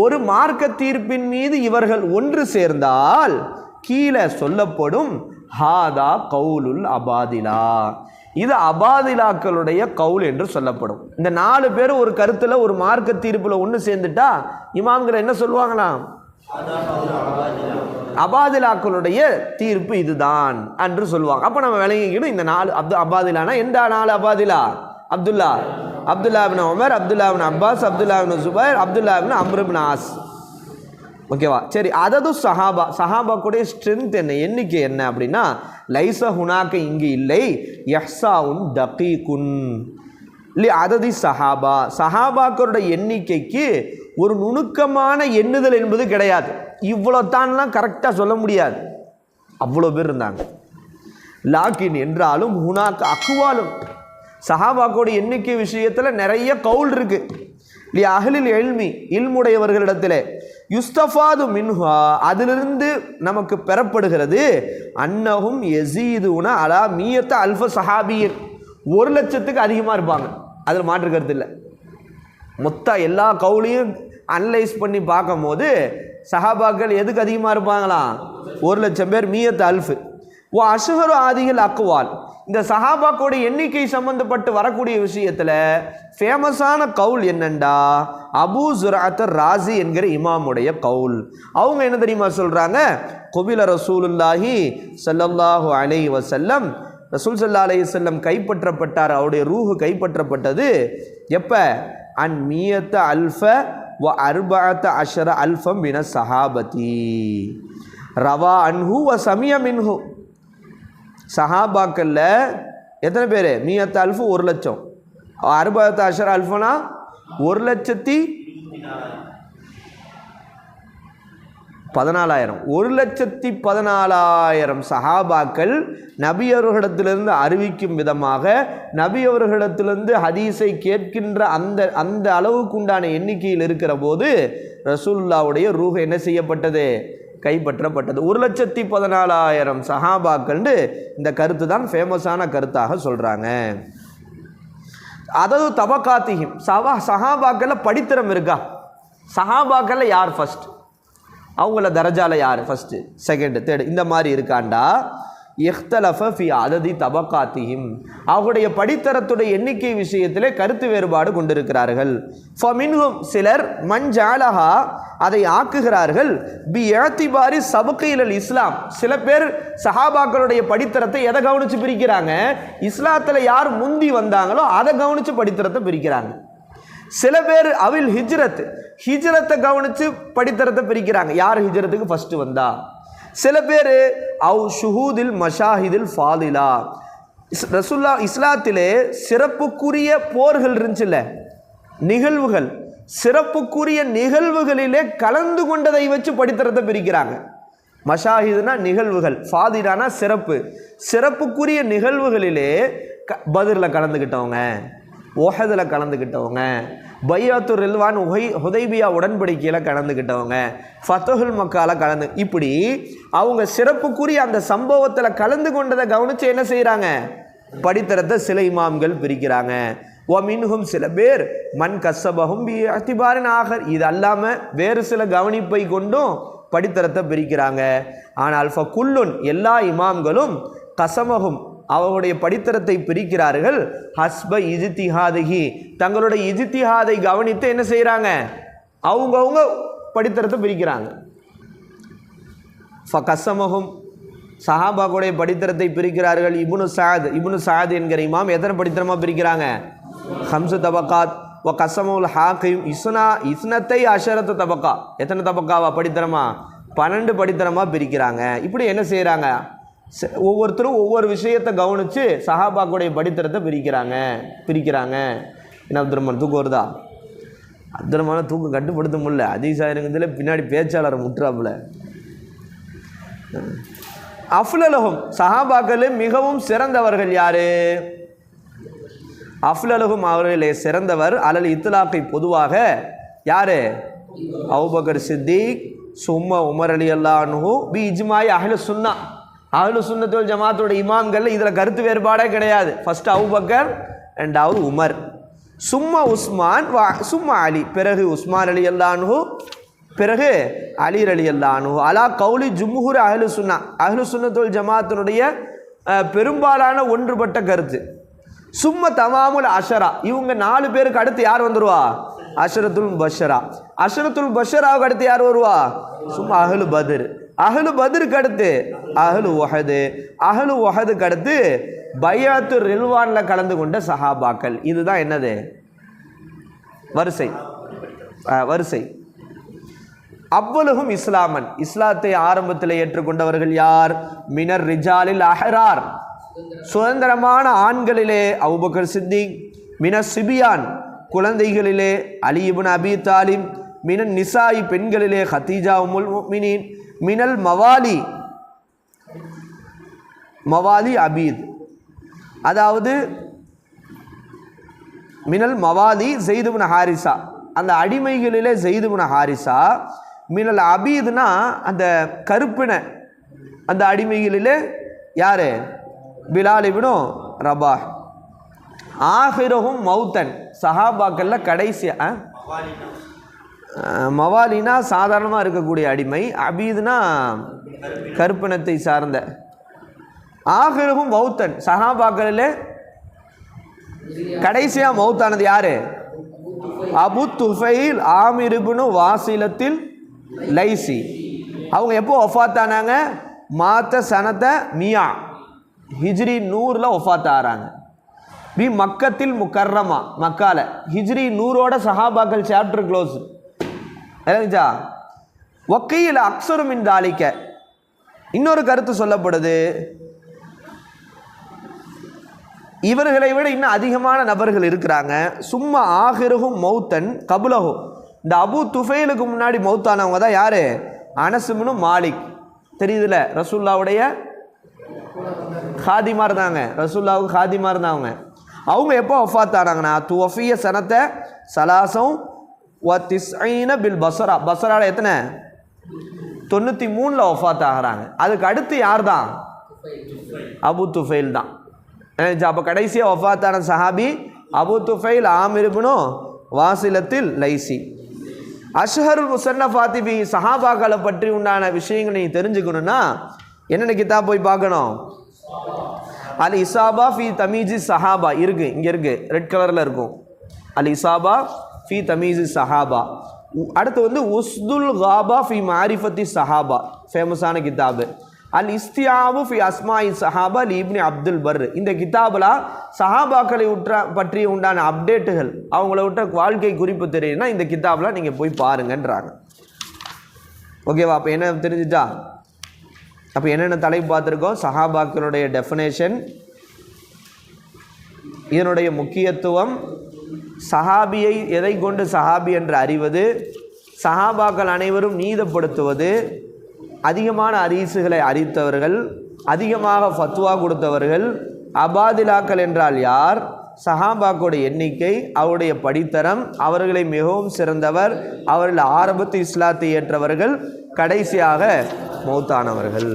ஒரு மார்க்க தீர்ப்பின் மீது இவர்கள் ஒன்று சேர்ந்தால் கீழே சொல்லப்படும் ஹாதா கவுலுல் அபாதிலா, இது அபாதிலாக்களுடைய கவுல் என்று சொல்லப்படும். இந்த 4 பேர் ஒரு கருத்தில் ஒரு மார்க்க தீர்ப்பில் ஒன்று சேர்ந்துட்டா இமாம்கள் என்ன சொல்லுவாங்களாம்? அபாதிலாக்களுடைய தீர்ப்பு இதுதான் என்று சொல்லுவாங்க. அப்போ நம்ம விளங்கிக்கணும் இந்த 4 அபாதிலானா எந்த 4 அபாதிலா? அப்துல்லா இப்னு உமர், அப்துல்லா இப்னு அப்பாஸ், அப்துல்லா இப்னு சுபைர், அப்துல்லா இப்னு அம்ர் இப்னு ஆஸ். ஓகேவா? சரி, அதது சஹாபாக்குடைய ஸ்ட்ரென்த் என்ன, எண்ணிக்கை என்ன அப்படின்னா, லைச ஹுனாக்க இங்கு இல்லை, யஹ்சாவுன் தகீகுன் லி அததி சஹாபா, சஹாபாக்களுடைய எண்ணிக்கைக்கு ஒரு நுணுக்கமான எண்ணுதல் என்பது கிடையாது. இவ்வளோ தான்லாம் கரெக்டாக சொல்ல முடியாது, அவ்வளோ பேர் இருந்தாங்க. லாக்கின் என்றாலும் ஹுனாக்க அக்குவாலும், சஹாபாக்களுடைய எண்ணிக்கை விஷயத்தில் நிறைய கவுல் இருக்கு. லி அஹ்லில் இல்மி, இல்முடையவர்களிடத்தில், யுஸ்தஃபாது மின்ஹா, அதிலிருந்து நமக்கு பெறப்படுகிறது, அன்னஹும் யஸீதுன அலா மியத்த அல்ஃப சஹாபியின், 1,00,000க்கு அதிகமாக இருப்பாங்க. அதில் மாற்று கருத்து இல்லை. மொத்த எல்லா கவுலையும் அனலைஸ் பண்ணி பார்க்கும் போது சஹாபாக்கள் எதுக்கு அதிகமாக இருப்பாங்களாம்? 1,00,000 பேர். மியத்த அல்ஃபு ஓ அஷ்ஹரு ஆதிகள் அக்குவால், இந்த சஹாபாக்களுடைய எண்ணிக்கை சம்பந்தப்பட்டு வரக்கூடிய விஷயத்தில் ஃபேமஸான கவுல் என்னண்டா, அபூ ஜுர்அத் ராஸி என்கிற இமாமுடைய கவுல். அவங்க என்ன தெரியுமா சொல்கிறாங்க? குபில ரசூலுல்லாஹி ஸல்லல்லாஹு அலைஹி வஸல்லம் ரசூல் ஸல்லல்லாஹு அலைஹி வஸல்லம் கைப்பற்றப்பட்டார், அவருடைய ரூஹு கைப்பற்றப்பட்டது எப்போ? அன் மியத்த அல்ஃப வ அர்பஅத அஷர அல்ஃபம் மின சஹாபதி ரவா அன்ஹு வ சமிய மின்ஹு. சஹாபாக்கல்ல எத்தனை பேர்? மியத்த அல்ஃபு 1,00,000, அர்பஅத அஷர அல்ஃபனா 1,14,000, 1,14,000 சஹாபாக்கள் நபி அவர்களிடத்திலிருந்து அறிவிக்கும் விதமாக நபி அவர்களிடத்திலிருந்து ஹதீஸை கேட்கின்ற அந்த அளவுக்குண்டான எண்ணிக்கையில் இருக்கிற போது ரசூலுல்லாவுடைய ரூஹ் என்ன செய்யப்பட்டது? கைப்பற்றப்பட்டது. 1,14,000 சஹாபாக்கள். இந்த கருத்து தான் ஃபேமஸான கருத்தாக சொல்கிறாங்க. அதாவது தபக்காத்திஹிம், சஹாபாக்களில் படித்திரம் இருக்கா? சஹாபாக்களில் யார் ஃபஸ்ட்? அவங்கள தரஜால யார் ஃபஸ்ட்டு, செகண்ட், தேர்டு, இந்த மாதிரி இருக்காண்டா இஹ்தலஃப ஃபி அததி தபக்காத்திஹிம், அவருடைய படித்தரத்துடைய எண்ணிக்கை விஷயத்திலே கருத்து வேறுபாடு கொண்டிருக்கிறார்கள். ஃபமின்ஹும், சிலர் மன் ஜஅலஹா, அதை ஆக்குகிறார்கள் பி இஅ்திபாரி சபுகைல் இஸ்லாம். சில பேர் சஹாபாக்களுடைய படித்தரத்தை எதை கவனித்து பிரிக்கிறாங்க? இஸ்லாத்தில் யார் முந்தி வந்தாங்களோ அதை கவனித்து படித்தரத்தை பிரிக்கிறாங்க. சில பேர் அவில் ஹிஜ்ரத்தை கவனித்து படித்தரத்தை பிரிக்கிறாங்க, யார் ஹிஜ்ரத்துக்கு ஃபஸ்ட்டு வந்தா. சில பேர் அவ் ஷுஹூதில் மஷாஹிதில் ஃபாதிலா, ரசூல்லா இஸ்லாத்திலே சிறப்புக்குரிய போர்கள் இருந்துச்சுல்ல, நிகழ்வுகள், சிறப்புக்குரிய நிகழ்வுகளிலே கலந்து கொண்டதை வச்சு படித்தரத்தை பிரிக்கிறாங்க. மஷாஹிதுனா நிகழ்வுகள், ஃபாதிலானா சிறப்பு. சிறப்புக்குரிய நிகழ்வுகளிலே பத்ரில் கலந்துக்கிட்டவங்க, ஓஹதில் கலந்துக்கிட்டவங்க, பையாத்து ரில்வான் ஹுதைபியா உடன்படிக்கையில் கலந்துக்கிட்டவங்க, ஃபத்துஹுல் மக்கால கலந்து, இப்படி அவங்க சிறப்புக்குரிய அந்த சம்பவத்தில் கலந்து கொண்டதை கவனித்து என்ன செய்கிறாங்க? படித்தரத்தை சில இமாம்கள் பிரிக்கிறாங்க. ஓ மின்ஹும், சில பேர் மன் கஸ்ஸபஹும் பி இஅ்திபாரின் ஆகர், இது அல்லாமல் வேறு சில கவனிப்பை கொண்டும் படித்தரத்தை பிரிக்கிறாங்க. ஆனால் ஃபகுல்லுன், எல்லா இமாம்களும் கஸமஹும், அவருடைய படித்தரத்தை பிரிக்கிறார்கள் ஹஸ்ப இஜ்திஹாதிஹி, தங்களுடைய இஜ்திஹாதை கவனித்து என்ன செய்கிறாங்க? அவங்கவுங்க படித்தரத்தை பிரிக்கிறாங்க. ஃபகஸமஹும், சஹாபாக்குடைய படித்தரத்தை பிரிக்கிறார்கள். இப்னு சாத் என்கிற இமாம் எத்தனை படித்தரமாக பிரிக்கிறாங்க? 5 தபக்காத். வ கஸமுல் ஹாக்கிம் இஸ்னத்தை அஷரத்து தபக்கா, எத்தனை தபக்காவா படித்தரமா? 12 படித்தரமாக பிரிக்கிறாங்க. இப்படி என்ன செய்கிறாங்க? ஒவ்வொருத்தரும் ஒவ்வொரு விஷயத்தை கவனித்து சஹாபாக்குடைய படித்தரத்தை பிரிக்கிறாங்க. என்ன அப்துல் ரஹ்மான் தூக்கம் வருதா? அப்துல் ரஹ்மான தூக்கம் கட்டுப்படுத்த முடியல, அதிசாயிருங்கிறதுல பின்னாடி பேச்சாளரை முற்றாப்புல. அஃலலஹும், சஹாபாக்களே மிகவும் சிறந்தவர்கள் யாரு? அஃலலஹும், அவர்களே சிறந்தவர் அலல் இத்லாக்கை பொதுவாக யாரு? அபூபக்கர் சித்திக், சும்மா உமர் ரலியல்லாஹு அன்ஹு பி இஜ்மாஇ அஹ்லு சுன்னா. அஹ்லு சுன்னத் வல் ஜமாஅத்தோட இமாம்கள் இதில் கருத்து வேறுபாடே கிடையாது. ஃபர்ஸ்ட் அபூபக்கர், ரெண்டாவது உமர், சும்மா உஸ்மான், சும்மா அலி, பிறகு உஸ்மான் ரலியல்லாஹு அன்ஹு, பிறகு அலி ரலியல்லாஹு அன்ஹு. அலா கௌலி ஜும்ஹூர் அஹ்லு சுன்னா, அஹ்லு சுன்னத் வல் ஜமாஅத்தினுடைய பெரும்பாலான ஒன்றுபட்ட கருத்து. சும்மா தமாமுல் அஷரா, இவங்க 4 பேருக்கு அடுத்து யார் வந்துருவா? அஷரத்துல் பஷரா. அஷரத்துல் பஷராவுக்கு அடுத்து யார் வருவா? சும்மா அஹ்லு பத்ர். அஹ்லு பத்ருக்கு அடுத்து அஹ்லு உஹது. அஹ்லு உஹதுக்கு அடுத்து பையாத்து ரில்வானில் கலந்து கொண்ட சஹாபாக்கள். இதுதான் என்னது? வரிசை. அவ்வளவும் இஸ்லாமன், இஸ்லாத்தை ஆரம்பத்தில் ஏற்றுக்கொண்டவர்கள் யார்? மினர் ரிஜாலில் அஹ்ரார், சுதந்திரமான ஆண்களிலே அபூபக்கர் சித்திக், மினர் சிபியான், குழந்தைகளிலே அலி இப்னு அபி தாலிப், மினன் நிசாயி, பெண்களிலே ஹதீஜா உம்முல் முஃமினீன், மினல் மவாலி அபீத், அதாவது மினல் மவாலி ஸைத் இப்னு ஹாரிஸா, அந்த அடிமைகளிலே ஸைத் இப்னு ஹாரிஸா. மினல் அபீத்னா அந்த கருப்பின அந்த அடிமைகளிலே யாரு? Bilal ibn Rabah. ஆஹிரஹும் மௌத்தன், சஹாபாக்கள்ல கடைசியா. மவாலினா சாதாரணமாக இருக்கக்கூடிய அடிமை, அபீதுனா கருப்பினத்தை சார்ந்த. ஆஹிரஹும் மௌத்தன், சஹாபாக்களிலே கடைசியா மௌத்தானது யாரு? அபு துஃபைல் ஆமிர் இப்னு வாசிலத்தில் லைசி. அவங்க எப்போ வஃபாத்தானாங்க? மாத்த சனத்த மியா, ஹிஜ்ரி 100ல் ஒஃபாத் ஆகிறாங்க. பி மக்கத்தில் முக்கர்ரமா மக்கால ஹிஜ்ரி 100ஓட சஹாபாக்கள் சாப்டர் க்ளோஸ். இல்லைங்களா? வக்கீல் அக்ஸருமின் தாலிக்க இன்னொரு கருத்து சொல்லப்படுது, இவர்களை விட இன்னும் அதிகமான நபர்கள் இருக்கிறாங்க. சும்மா ஆகிருகும் மௌத்தன் கபுலஹு, இந்த அபு துஃபைலுக்கு முன்னாடி மௌத்தானவங்க தான் யாரு? அனஸ் இப்னு மாலிக். தெரியுதுல, ரசூல்லாவுடைய காதிமா இருந்தாங்க, ரசூல்லாவுக்கு காதிமா இருந்தாங்க. அவங்க எப்போ வஃபாத் ஆனாங்கன்னா துவஃபிய சனத்தை சலாசம் வ பில் பஸ்ரா, பஸ்ரால எத்தனை 93ல் வஃபாத் ஆகிறாங்க. அதுக்கு அடுத்து யார் தான்? அபு துஃபைல் தான். அப்போ கடைசியாக வஃபாத்தான சஹாபி அபு துஃபைல் ஆமிர் இப்னு வாசிலத்தில் லைசி. அஷ்ஹருல் முஸன்னஃபாத்தி பி சஹாபாக்களை பற்றி உண்டான விஷயங்களை நீங்கள் தெரிஞ்சுக்கணுன்னா என்னென்ன கிதாப் போய் பார்க்கணும்? அல் இசாபா ஃபி தமீஜி சஹாபா இருக்குது, இங்கே இருக்குது, ரெட் கலரில் இருக்கும். அல் இசாபா ஃபி தமீஜி சஹாபா. அடுத்து வந்து உஸ்துல் காபா ஃபி மாரிஃபத்தி சஹாபா, ஃபேமஸான கிதாபு. அல் இஸ்தியாபு ஃபி அஸ்மாஇ சஹாபா இப்னு அப்துல் பர். இந்த கிதாபில் சஹாபாக்களை பற்றி உண்டான அப்டேட்டுகள், அவங்கள விட்ட வாழ்க்கை குறிப்பு தெரியுதுன்னா இந்த கிதாபில் நீங்கள் போய் பாருங்கன்றாங்க. ஓகேவா? அப்போ என்ன தெரிஞ்சுட்டா? அப்போ என்னென்ன தலைப்பு பார்த்துருக்கோம்? சஹாபாக்களுடைய டெஃபினேஷன், இதனுடைய முக்கியத்துவம், சஹாபியை எதை கொண்டு சஹாபி என்று அறிவது, சஹாபாக்கள் அனைவரும் நீதப்படுத்துவது, அதிகமான ஹதீஸுகளை அறிவித்தவர்கள், அதிகமாக ஃபத்வா கொடுத்தவர்கள், அபாதிலாக்கள் என்றால் யார், சஹாபாக்களுடைய எண்ணிக்கை, அவருடைய படித்தரம், அவர்களை மிகவும் சிறந்தவர், அவர்கள் ஆரம்பத்து இஸ்லாத்தை ஏற்றவர்கள், கடைசியாக மௌத்தானவர்கள்.